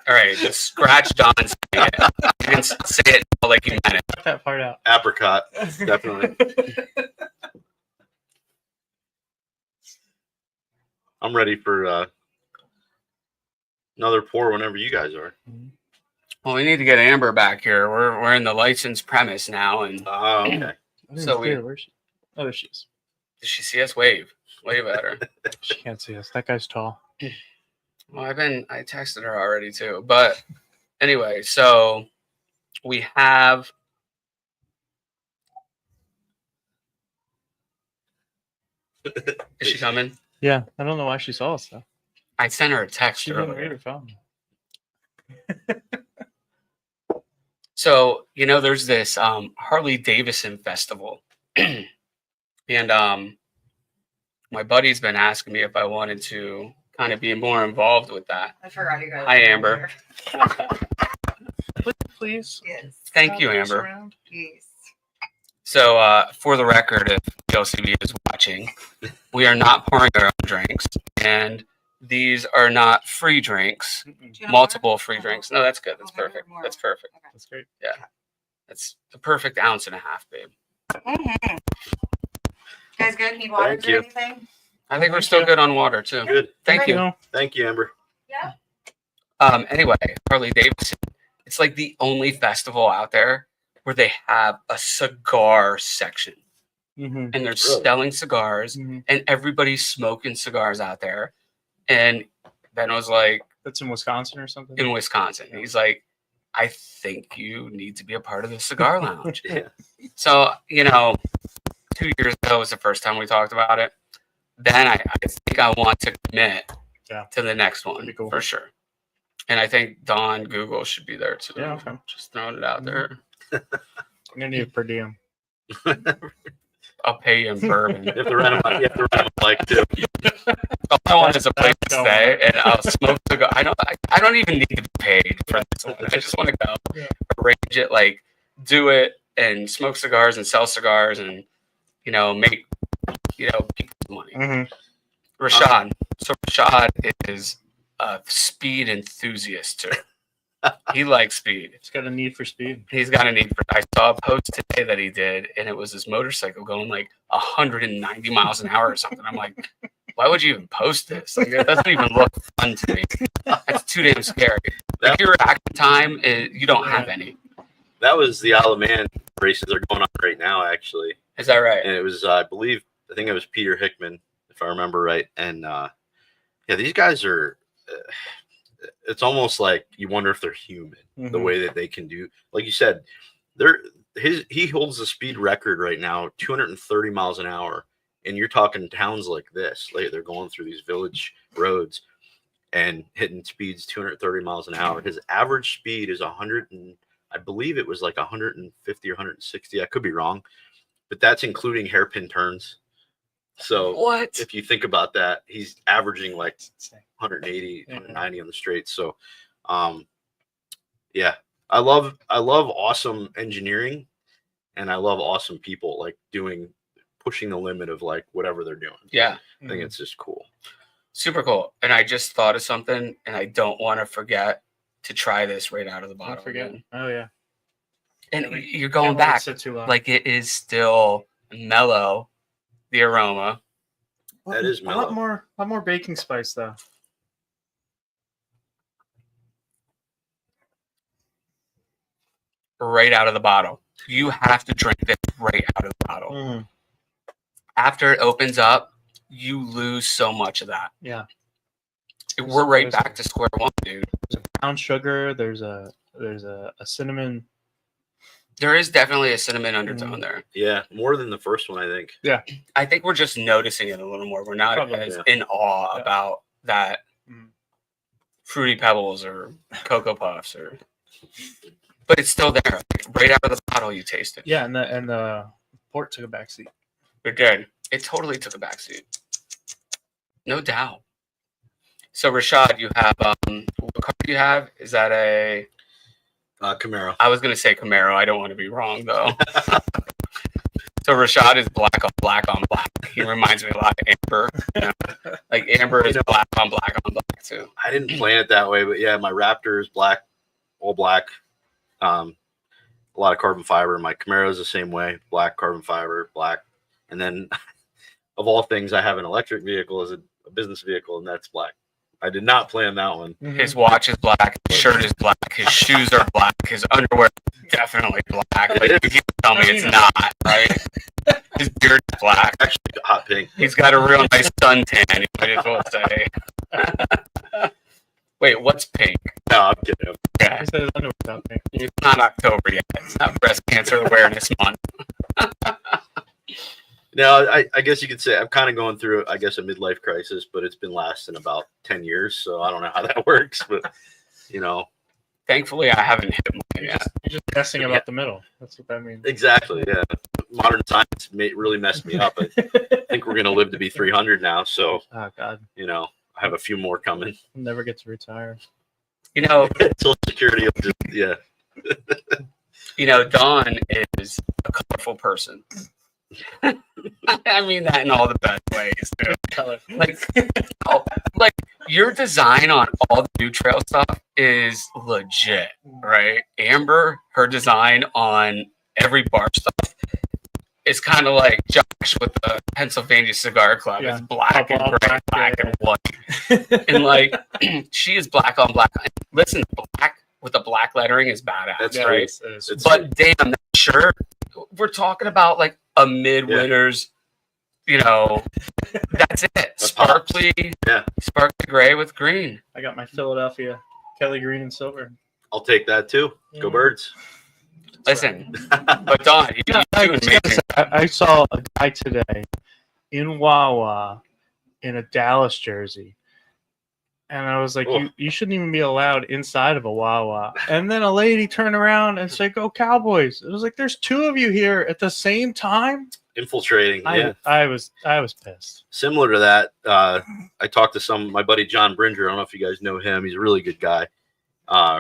All right, just scratch Don's saying it. You can say it like you meant it. Cut that part out. Apricot, definitely. I'm ready for another pour whenever you guys are. Well, we need to get Amber back here. We're in the licensed premise now, and okay. So where's she? Oh, there she is. Did she see us wave? Way better. She can't see us. That guy's tall. Well, I texted her already too. But anyway, so we have is she coming? Yeah, I don't know why she saw us though. I sent her a text She didn't read earlier. her phone. So, there's this Harley Davidson festival. And my buddy's been asking me if I wanted to kind of be more involved with that. I forgot you guys. Hi, Amber. Please. Yes. Thank you, Amber. Around. Yes. So, for the record, if JLCB is watching, we are not pouring our own drinks, and these are not free drinks. Do you have Multiple more? free drinks. No, that's good. That's Okay, perfect. more. That's perfect. Okay. That's great. That's the perfect ounce and a half, babe. Mm-hmm. Guys, good? Need water Thank or you. anything? I think we're still good on water too. Good. Thank you. No. Thank you, Amber. Yeah. Anyway, Harley Davidson. It's like the only festival out there where they have a cigar section, Mm-hmm. and they're Really? selling cigars, and everybody's smoking cigars out there. And Ben was like, That's in Wisconsin or something. in Wisconsin. He's like, I think you need to be a part of the cigar lounge. Yeah. So, 2 years ago was the first time we talked about it. Then I think I want to commit Yeah. to the next one That'd be cool. for sure. And I think Don Google should be there too. Yeah, okay. Just throwing it out there. I'm gonna need it per diem. I'll pay you in bourbon. You have to rent a bike too. All I want is a place to That's stay, and I'll smoke cigar. I don't even need to be paid for this one. I just want to go, Yeah. arrange it, like do it, and smoke cigars and sell cigars, and make people's money. Mm-hmm. Rashad. So Rashad is a speed enthusiast too. He likes speed. It's got a need for speed. He's got a need for. I saw a post today that he did, and it was his motorcycle going like 190 miles an hour or something. I'm like, why would you even post this? Like, it doesn't even look fun to me. That's too damn scary. Like your reaction time, you don't have any. That was the Isle of Man races that are going on right now, actually. Is that right? And it was, I think it was Peter Hickman, if I remember right. And these guys are. It's almost like you wonder if they're human, the way that they can do. Like you said, he holds the speed record right now, 230 miles an hour. And you're talking towns like this, like they're going through these village roads and hitting speeds 230 miles an hour. His average speed is 100, and I believe it was like 150 or 160. I could be wrong, but that's including hairpin turns. So What? if you think about that, he's averaging like 180, 190 on the straights. So, yeah, I love awesome engineering, and I love awesome people like pushing the limit of like whatever they're doing. Yeah. I think it's just cool. Super cool. And I just thought of something, and I don't want to forget to try this right out of the bottle. Don't forget. again. Oh yeah. And Yeah, you're going Can't let it back. sit too long. Like it is still mellow, the aroma. That is a mellow. lot more baking spice though. Right out of the bottle. You have to drink this right out of the bottle. Mm-hmm. After it opens up, you lose so much of that. Yeah. We're right back to square one, dude. There's a brown sugar. There's a cinnamon. There is definitely a cinnamon undertone there. Yeah, more than the first one, I think. I think we're just noticing it a little more. We're not Probably, as yeah. in awe Yeah. about that Mhm. Fruity Pebbles or Cocoa Puffs but it's still there. Like, right out of the bottle, you taste it. Yeah, and the port took a backseat. It did. It totally took a backseat. No doubt. So Rashad, you have what car do you have? Is that a Camaro. I was gonna say Camaro. I don't want to be wrong though. So Rashad is black on black on black. He reminds me a lot of Amber. You know? Like Amber is black on black too. I didn't plan it that way, but yeah, my Raptor is black, all black. A lot of carbon fiber. My Camaro is the same way, black carbon fiber, black. And then, of all things, I have an electric vehicle as a business vehicle, and that's black. I did not plan that one. His watch is black. His shirt is black. His shoes are black. His underwear is definitely black. Like, you can't tell me it's not, right? His beard is black. Actually, hot pink. He's got a real nice suntan, you might as well say. Wait, what's pink? No, I'm kidding. Yeah. He said his underwear's not pink. It's not October yet. It's not Breast Cancer Awareness Month. No, I guess you could say I'm kind of going through, I guess, a midlife crisis, but it's been lasting about 10 years, so I don't know how that works, but, you know. Thankfully, I haven't hit mine yet. You're just guessing about the middle. That's what that means. Exactly, yeah. Modern science really messed me up. I think we're going to live to be 300 now, so, Oh, God. you know, I have a few more coming. I'll never get to retire. You know, Social Security will just, yeah. Dawn is a colorful person. I mean that in all the best ways, too. Like your design on all the new trail stuff is legit, right? Amber, her design on every bar stuff is kind of like Josh with the Pennsylvania Cigar Club. Yeah. It's black and gray, black and white, and like she is black on black. Listen, black with the black lettering is badass, That's right? It is. But damn, that shirt, we're talking about like a Midwinter's, that's it. Sparkly, sparkly gray with green. I got my Philadelphia Kelly green and silver. I'll take that too. Go Birds. Listen, but Don, you do amazing. I saw a guy today in Wawa in a Dallas jersey. And I was like, you shouldn't even be allowed inside of a Wawa. And then a lady turned around and said, "Go Cowboys." It was like, there's two of you here at the same time. Infiltrating. Yeah. I was pissed. Similar to that, I talked to my buddy John Bringer. I don't know if you guys know him. He's a really good guy,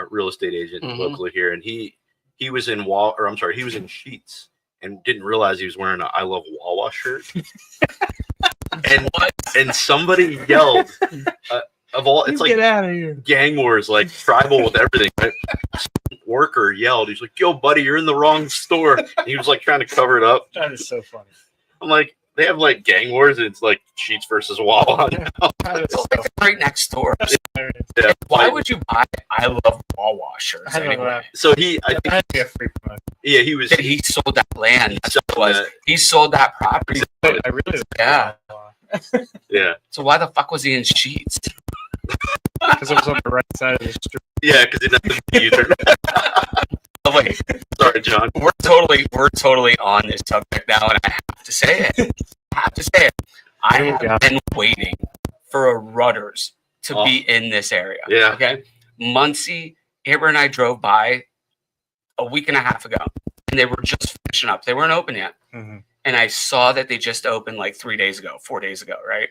real estate agent locally here. And he was in he was in Sheets and didn't realize he was wearing a I Love Wawa shirt. and somebody yelled, of all, it's like get out of here. Gang wars, like tribal with everything. Right? Some worker yelled, he's like, "Yo, buddy, you're in the wrong store." And he was like trying to cover it up. That is so funny. I'm like, they have like gang wars, and it's like Sheets versus Wawa now. It's like right next door. Yeah, Why would you buy I Love Wawa shirts anyway? So he sold that land. That's sold what it was. that. He sold that property. I really Yeah. Yeah. So why the fuck was he in Sheets? because it was on the right side of the street. Yeah, because he didn't have U-turn. Oh, wait, Sorry, John. we're totally on this subject now, and I have to say it. I have been waiting for a Rudders to be in this area. Yeah. Okay. Muncie, Amber and I drove by a week and a half ago, and they were just finishing up. They weren't open yet. Mm-hmm. And I saw that they just opened like 4 days ago, right?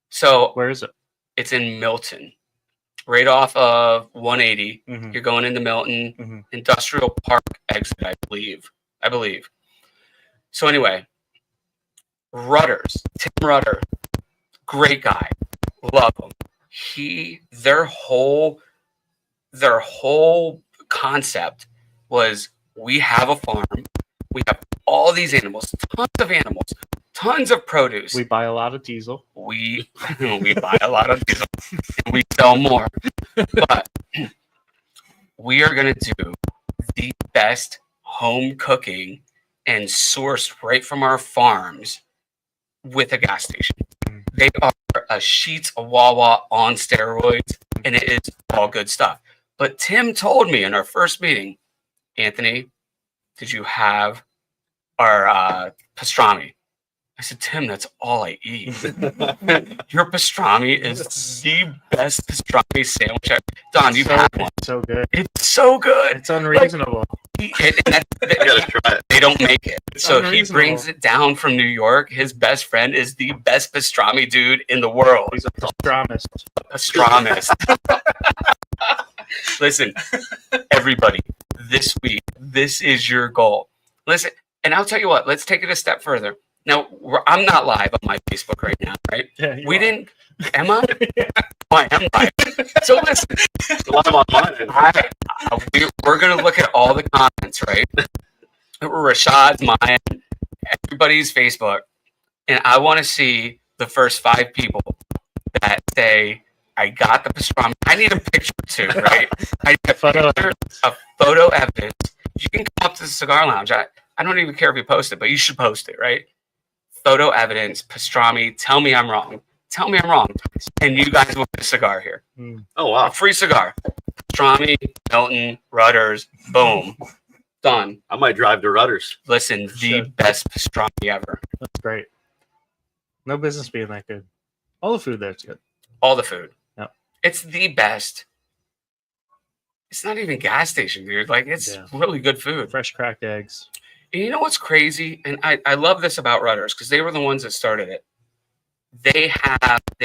So Where is it? it's in Milton, right off of 180. Mm-hmm. You're going into Milton, Industrial Park exit, I believe. So anyway, Rudders, Tim Rudder, great guy, love him. Their whole concept was, we have a farm, we have all these animals, tons of produce. We buy a lot of diesel. We buy a lot of diesel. And we sell more. But we are going to do the best home cooking and sourced right from our farms with a gas station. They are a Sheets, a Wawa on steroids, and it is all good stuff. But Tim told me in our first meeting, "Anthony, did you have our pastrami?" I said, "Tim, that's all I eat." Your pastrami is the best pastrami sandwich ever. Don, you've had one. It's so good. It's so good. It's unreasonable. You gotta try it. They don't make it. So he unreasonable. brings it down from New York. His best friend is the best pastrami dude in the world. He's a pastrami. Pastramis. Listen, everybody, this week, this is your goal. Listen, and I'll tell you what, let's take it a step further. Now, I'm not live on my Facebook right now, right? Yeah, we didn't. Am I? Oh, I am live. So listen, Live on mine. we're going to look at all the comments, right? Rashad's, mine, everybody's Facebook. And I want to see the first 5 people that say, I got the pastrami. I need a picture too, right? I need a Photo picture of photo evidence. You can come up to the cigar lounge. I don't even care if you post it, but you should post it, right? Photo evidence, pastrami. Tell me I'm wrong. Tell me I'm wrong. And you guys will get a cigar here. Oh A wow! free cigar. Pastrami, Milton, Rudders, boom. Done. I might drive to Rutter's. Listen, the Should. best pastrami ever. That's great. No business being that good. All the food there's good. All the food. Yep. It's the best. It's not even gas station, dude. Like, it's really good food. Fresh cracked eggs. And you know what's crazy? And I love this about Rudders because they were the ones that started it. They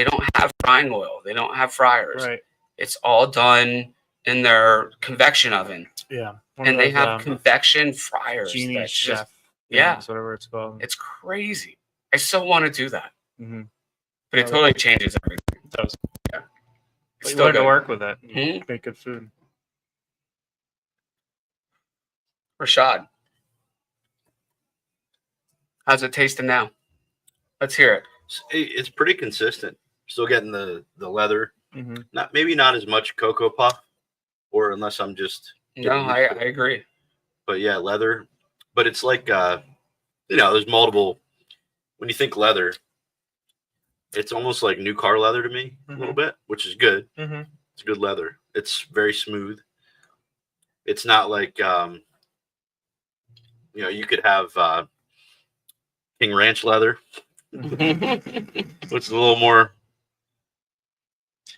don't have frying oil. They don't have fryers. Right. It's all done in their convection oven. Yeah. And they have convection fryers. Genie That's chef. just, yeah. Whatever it's called. It's crazy. I still want to do that. Mm-hmm. But it totally changes everything. It does. Yeah. But you Still learn to good. work with it. Mhm. Make good food. Rashad, how's it tasting now? Let's hear it. It's pretty consistent. Still getting the leather. Mm-hmm. Maybe not as much cocoa puff, or unless I'm just. No, I agree. But yeah, leather. But it's like there's multiple. When you think leather, it's almost like new car leather to me a little bit, which is good. Mm-hmm. It's good leather. It's very smooth. It's not like you could have King Ranch leather, which is a little more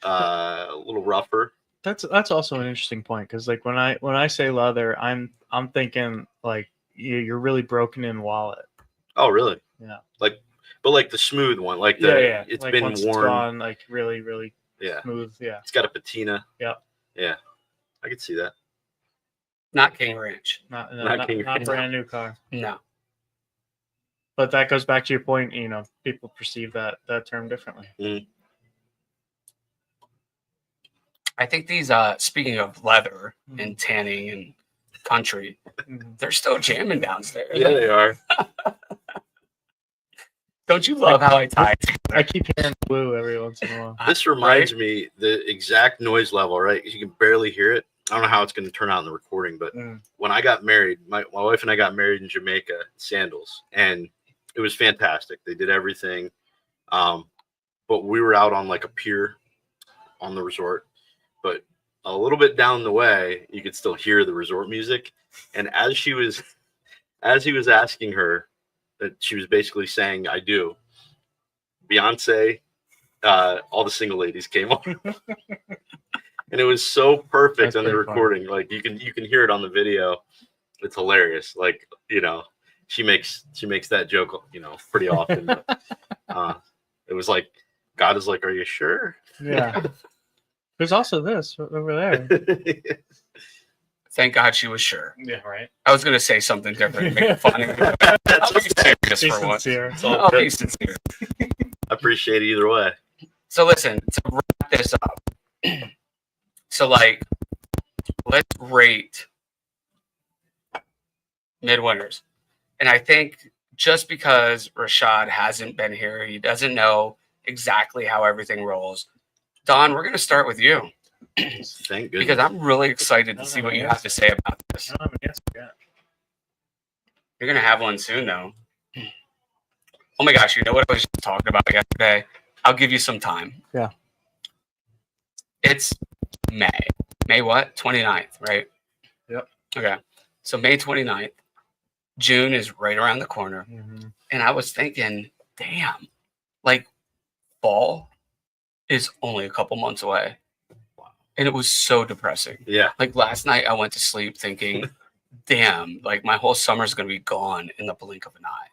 a little rougher. That's also an interesting point because like when I say leather, I'm thinking like you're really broken in wallet. Oh, really? Yeah. But the smooth one, it's like been once worn. it's gone, like really Yeah. smooth. Yeah. It's got a patina. Yeah. Yeah. I could see that. Not King Ranch. Not King Ranch. brand new car. No. But that goes back to your point. People perceive that term differently. Mm. I think these, speaking of leather and tanning and country, they're still jamming downstairs. Yeah, they are. Don't you love how I tie it together? I keep hearing blue every once in a while. This reminds me the exact noise level, right? You can barely hear it. I don't know how it's going to turn out in the recording, but when I got married, my wife and I got married in Jamaica, Sandals, and it was fantastic. They did everything. But we were out on like a pier on the resort, but a little bit down the way, you could still hear the resort music. And as he was asking her, that she was basically saying, "I do." Beyonce, all the single ladies came on, and it was so perfect. That's on the pretty recording. Like you can hear it on the video. It's hilarious. Like she makes that joke pretty often. But, it was like God is like, "Are you sure?" Yeah. There's also this over there. Thank God she was sure. Yeah, right. I was going to say something different. Make fun of me. I'll be serious Be for once. sincere. It's all I'll be good. sincere. I appreciate it either way. So listen, to wrap this up. So let's rate Midwinters. And I think just because Rashad hasn't been here, he doesn't know exactly how everything rolls. Don, we're going to start with you Thank goodness. because I'm really excited to see what you have to say about this. I don't have an answer yet. You're going to have one soon, though. Oh my gosh, you know what I was just talking about yesterday? I'll give you some time. Yeah. It's May. May what? 29th, right? Yep. Okay. So May 29th. June is right around the corner. Mm-hmm. And I was thinking, damn, fall is only a couple months away. And it was so depressing. Yeah. Last night I went to sleep thinking, damn, my whole summer is going to be gone in the blink of an eye.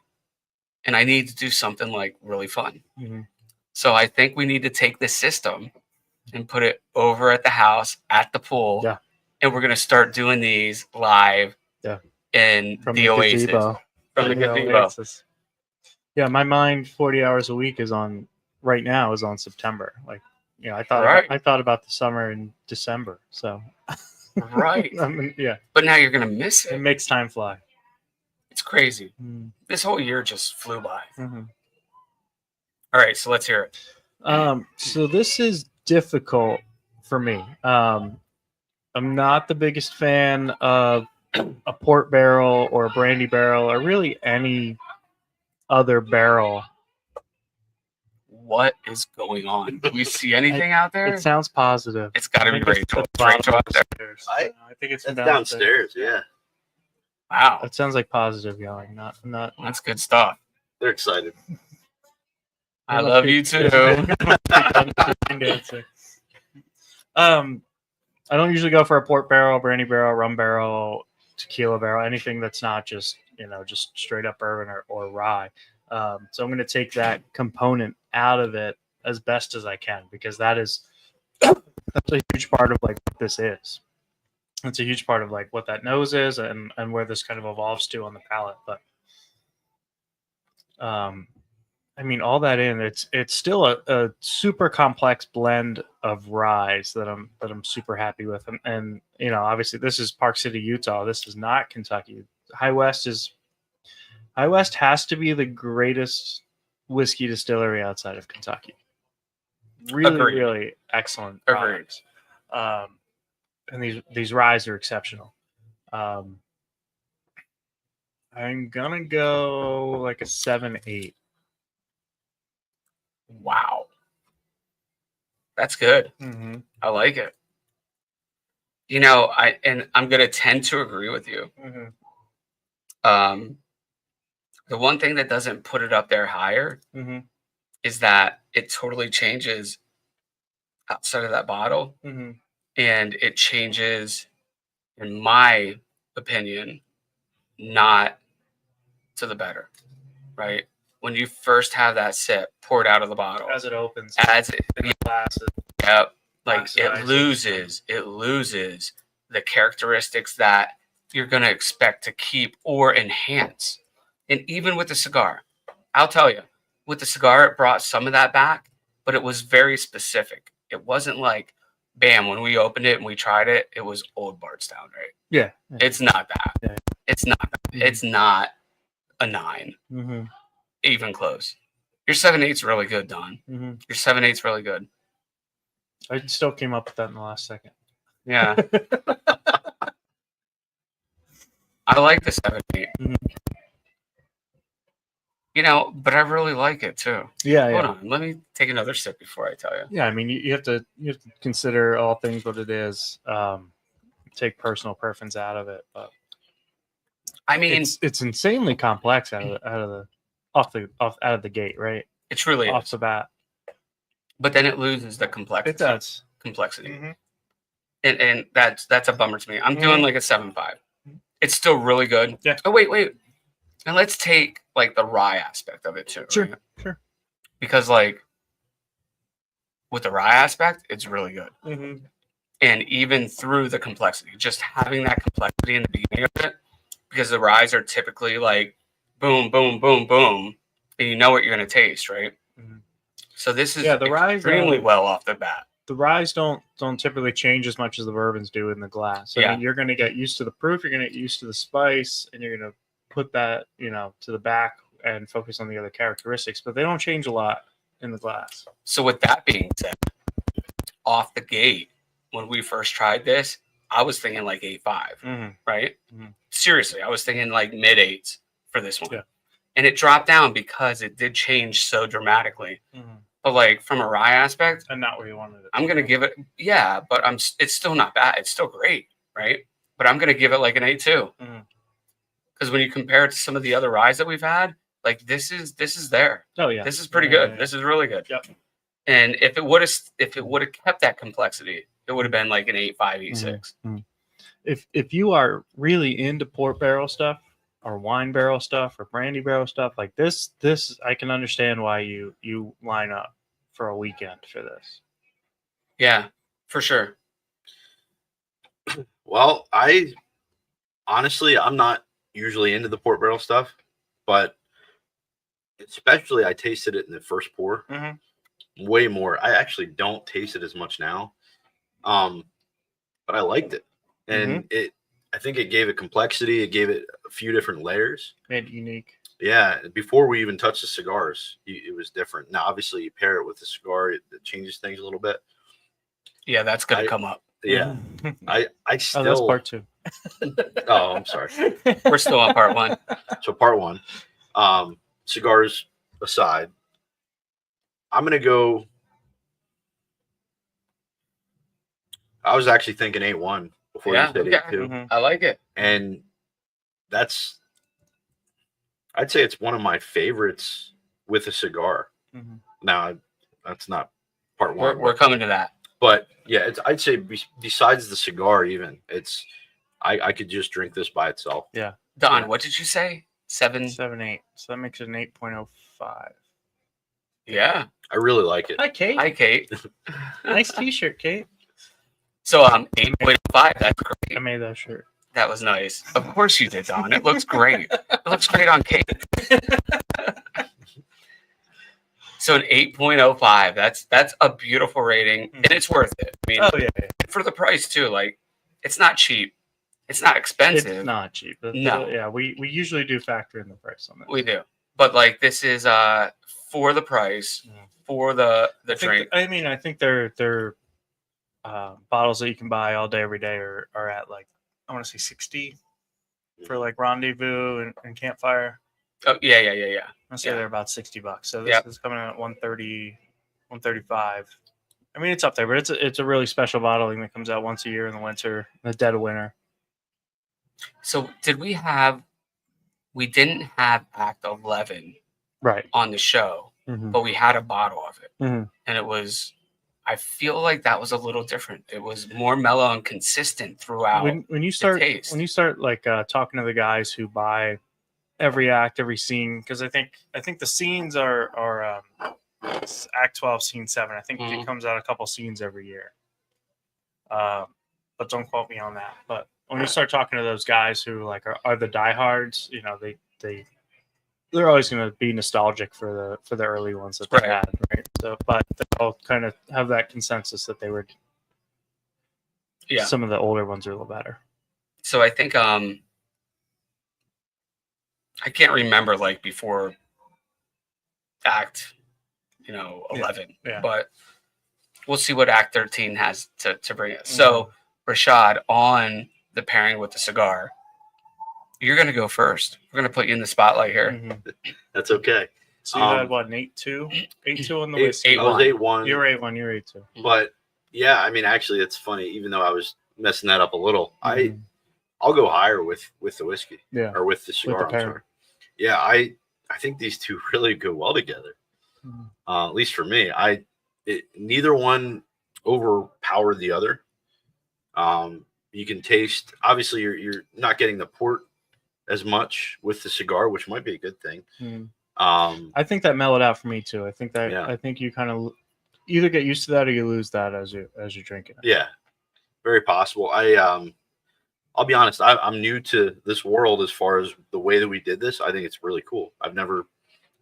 And I need to do something really fun. Mm-hmm. So I think we need to take this system and put it over at the house at the pool. Yeah. And we're going to start doing these live in the Oasis. gazebo. From the gazebo. Oasis. Yeah, my mind 40 hours a week is on September. I thought about the summer in December. So Right. yeah. But now you're going to miss It it. makes time fly. It's crazy. Mm. This whole year just flew by. Mm-hmm. All right, so let's hear it. So this is difficult for me. I'm not the biggest fan of a port barrel or a brandy barrel or really any other barrel. What is going on? Do we see anything out there? It sounds positive. It's got to be I think it's Rachel. the It's Rachel bottom out there. upstairs. I- I think it's That's downstairs. downstairs. Yeah, Wow, It sounds like positive going. Not. that's good stuff. they're excited. I love you too. I don't usually go for a port barrel, brandy barrel, rum barrel, tequila barrel, anything that's not just just straight up bourbon or rye. So I'm going to take that component out of it as best as I can because that's a huge part of like what this is. It's a huge part of like what that nose is and where this kind of evolves to on the palate. But I mean, all that in, it's still a super complex blend of ryes that I'm super happy with, and obviously this is Park City, Utah. This is not Kentucky. High West has to be the greatest whiskey distillery outside of Kentucky. Really, Agreed. really excellent Agreed. products. And these ryes are exceptional. I'm gonna go like a 7-8. Wow, that's good. Mm-hmm. I like it. I'm gonna tend to agree with you. Mm-hmm. The one thing that doesn't put it up there higher Mm-hmm. is that it totally changes outside of that bottle, Mm-hmm. and it changes, in my opinion, not to the better, right? When you first have that sip poured out of the bottle, As it opens, glasses, yep, like Oxidizes. it loses the characteristics that you're going to expect to keep or enhance. And even with the cigar, I'll tell you, with the cigar, it brought some of that back, but it was very specific. It wasn't like, bam, when we opened it and we tried it, it was Old Bardstown, right? Yeah. It's not that. Yeah. It's not that. Mhm. It's not a 9, Mm-hmm. even close. Your 7-8's really good, Don. Mm-hmm. Your 7-8's really good. I still came up with that in the last second. Yeah. I like the 7-8. Mhm. But I really like it too. Yeah. Hold on. Let me take another sip before I tell you. Yeah. I mean, you have to consider all things what it is. Take personal preference out of it, but I mean, it's insanely complex out of the gate, right? it truly Off is. the bat. But then it loses the complexity. It does. Complexity. Mm-hmm. And that's a bummer to me. I'm doing like a 7.5. It's still really good. Yeah. Oh, wait. And let's take like the rye aspect of it too. Sure. Right? Sure. Because like with the rye aspect, it's really good. Mm-hmm. And even through the complexity, just having that complexity in the beginning of it, because the ryes are typically like boom, boom, boom, boom, and you know what you're going to taste, right? Mhm. So this is the ryes extremely well off the bat. The ryes don't typically change as much as the bourbons do in the glass. I mean, you're going to get used to the proof, you're going to get used to the spice, and you're going to put that to the back and focus on the other characteristics. But they don't change a lot in the glass. So with that being said, off the gate, when we first tried this, I was thinking like 8.5, Mm-hmm. right? Mhm. Seriously, I was thinking like mid-8s for this one. Yeah. And it dropped down because it did change so dramatically. Mm-hmm. But like from a rye aspect, And not where you wanted it. I'm going to give it, but it's still not bad. It's still great, right? But I'm going to give it like an 8.2. Mhm. Because when you compare it to some of the other ryes that we've had, like this is there. Oh yeah. This is pretty Yeah, good. yeah. This is really good. Yep. And if it would have kept that complexity, it would have been like an 8.5, 8.6. Mm-hmm. If you are really into port barrel stuff or wine barrel stuff or brandy barrel stuff like this I can understand why you line up for a weekend for this. Yeah, for sure. Well, I'm not usually into the port barrel stuff, but especially I tasted it in the first pour. Mhm. Way more. I actually don't taste it as much now, but I liked it, and I think it gave it complexity. It gave it a few different layers. Made it unique. Yeah, before we even touched the cigars, it was different. Now, obviously, you pair it with the cigar, it changes things a little bit. Yeah, that's gonna I- come up. Yeah, I still. Oh, that's part 2. Oh, I'm sorry. We're still on part 1. So part 1, cigars aside, I'm gonna go. I was actually thinking 8-1 before Yeah, you said okay. 8-2, Mhm. I like it. and I'd say it's one of my favorites with a cigar. Mhm. Now, that's not part 1. We're coming to that. But yeah, I'd say besides the cigar, even I could just drink this by itself. Don, Yeah. what did you say? 7? 7.8. So that makes it an 8.05. Yeah. I really like it. Hi, Kate. Hi, Kate. Nice T-shirt, Kate. So 8.5. That's I great. made that shirt. That was nice. Of course you did, Don. It looks great. It looks great on Kate. So an 8.05. That's a beautiful rating, and it's worth it. I mean, Oh yeah, for the price too. Like, it's not cheap. It's not expensive. it's not cheap. No. Yeah, we usually do factor in the price on that. We do, but like this is for the price, Yeah. for the I think drink. I think they're bottles that you can buy all day every day are at like I want to say 60 for like Rendezvous and Campfire. Oh yeah. I say Yeah. they're about $60. So this Yep. is coming in at 130, 135. I mean, it's up there, but it's a really special bottling that comes out once a year in the winter, in the dead of winter. So we didn't have Act 11 Right. on the show, Mm-hmm. but we had a bottle of it, Mhm. and it was. I feel like that was a little different. It was more mellow and consistent throughout. When you start taste. like talking to the guys who buy every act, every scene, because I think the scenes are it's Act 12, Scene 7. I think it Mhm. comes out a couple scenes every year. But don't quote me on that. But when you start talking to those guys who like are the diehards, you know, they're always going to be nostalgic for the early ones that they Right. had, right? So, but they all kind of have that consensus that they were. Yeah. Some of the older ones are a little better. So I think I can't remember like before Act 11, Yeah. but we'll see what Act 13 has to bring us. So Rashad, on the pairing with the cigar, you're gonna go first. We're gonna put you in the spotlight here. Mhm. That's okay. So you had what, an 8.2? 8.2 on the whiskey. 8.1. I was 8-1. You're 8.1. You're 8.2. But yeah, I mean, actually, it's funny. Even though I was messing that up a little, Mhm. I'll go higher with the whiskey, Yeah. or with the cigar. I'm pairing. sorry. Yeah, I think these two really go well together. Mhm. At least for me, neither one overpowered the other. You can taste. Obviously, you're not getting the port as much with the cigar, which might be a good thing. Mhm. Um, I think that mellowed out for me too. I think that Yeah. I think you kind of either get used to that or you lose that as you're drinking it. yeah, very possible. I'll be honest. I'm new to this world as far as the way that we did this. I think it's really cool. I've never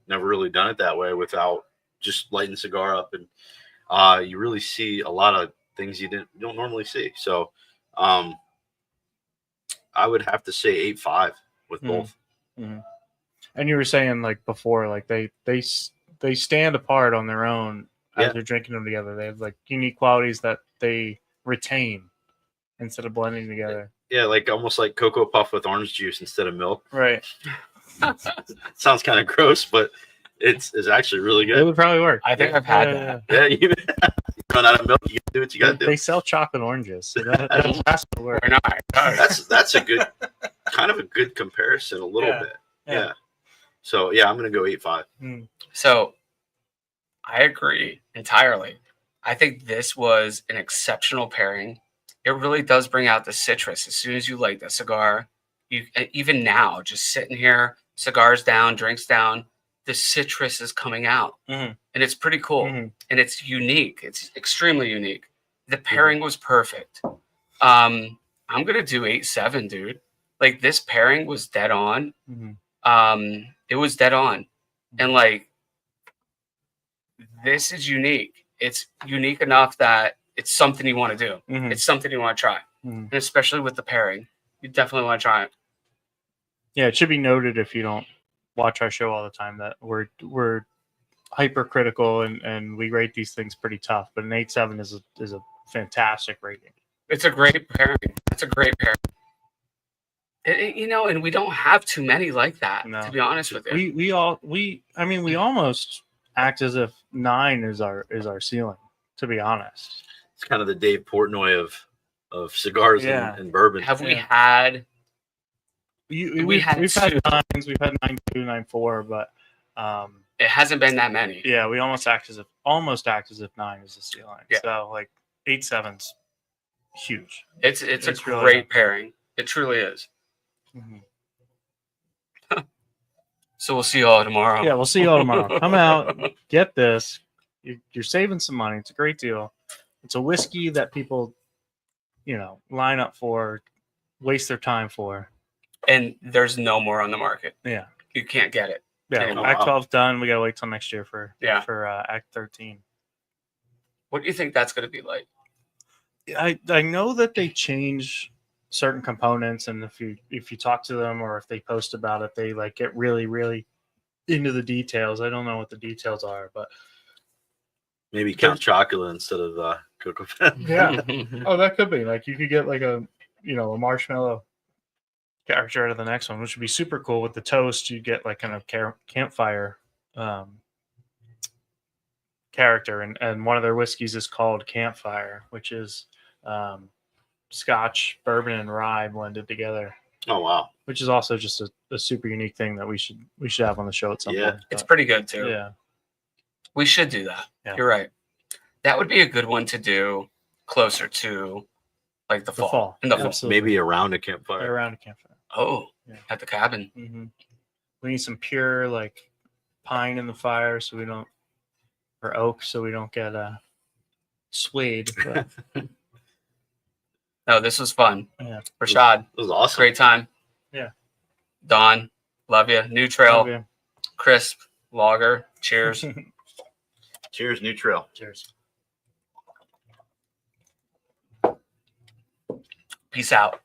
really done it that way without just lighting the cigar up, and you really see a lot of things you don't normally see. So, I would have to say 8.5 with both. Mm-hmm. And you were saying like before, like they stand apart on their own as Yeah. they're drinking them together. They have like unique qualities that they retain instead of blending together. Yeah, like almost like Cocoa Puff with orange juice instead of milk. Right. Sounds kind of gross, but it's actually really It good. would probably work. I think I've had that. Yeah, you run out of milk, you gotta do what you gotta do. They sell chocolate oranges, so that has to work. We're not. That's a good kind of a good comparison a little bit. Yeah. So yeah, I'm gonna go 8.5. So I agree entirely. I think this was an exceptional pairing. It really does bring out the citrus as soon as you light the cigar. You even now, just sitting here, cigars down, drinks down, the citrus is coming out, Mhm. and it's pretty cool. Mhm. And it's unique. It's extremely unique. The pairing was perfect. I'm gonna do 8.7, dude. Like this pairing was dead on. Mhm. It was dead on, and like this is unique. It's unique enough that it's something you want to do. Mhm. It's something you want to try, Mhm. and especially with the pairing, you definitely want to try it. Yeah, it should be noted if you don't watch our show all the time that we're hypercritical and we rate these things pretty tough. But an 8.7 is a fantastic rating. It's a great pairing. It's a great pairing. And we don't have too many like that, No. to be honest with you. We almost act as if 9 is our ceiling, to be honest. It's kind of the Dave Portnoy of cigars Yeah. and bourbon. Have we Yeah. had? We've had 9s, we've had 9.2, 9.4, but It hasn't been that many. yeah, we almost act as if 9 is the ceiling. Yeah. So like 8.7's huge. It's a It's really great good. pairing. It truly is. Mm-hmm. So we'll see you all tomorrow. Yeah, we'll see you all tomorrow. Come out, get this. You're saving some money. It's a great deal. It's a whiskey that people, line up for, waste their time for. And there's no more on the market. Yeah. You can't get it. Yeah, Oh, Act wow. 12's done. We gotta wait till next year for Act 13. What do you think that's going to be like? I know that they change certain components, and if you talk to them or if they post about it, they like get really, really into the details. I don't know what the details are, but Maybe Count Chocula instead of Cocoa Fett. yeah. Oh, that could be like you could get like a marshmallow character out of the next one, which would be super cool. With the toast, you get like kind of campfire character, and one of their whiskeys is called Campfire, which is Scotch, bourbon, and rye blended together. Oh wow. Which is also just a super unique thing that we should have on the show at some Yeah. point. It's But, pretty good too. yeah. We should do that. Yeah. You're right. That would be a good one to do closer to like the fall. In the fall. Absolutely. Maybe around a campfire. Around a campfire. Oh, Yeah. at the cabin. Mm-hmm. We need some pure like pine in the fire, so we don't, or oak, so we don't get swayed. But, No, this was fun. yeah. Rashad, It was awesome. great time. Yeah. Don, love you. New Trail, Okay. crisp, lager. Cheers. Cheers, New Trail. Cheers. Peace out.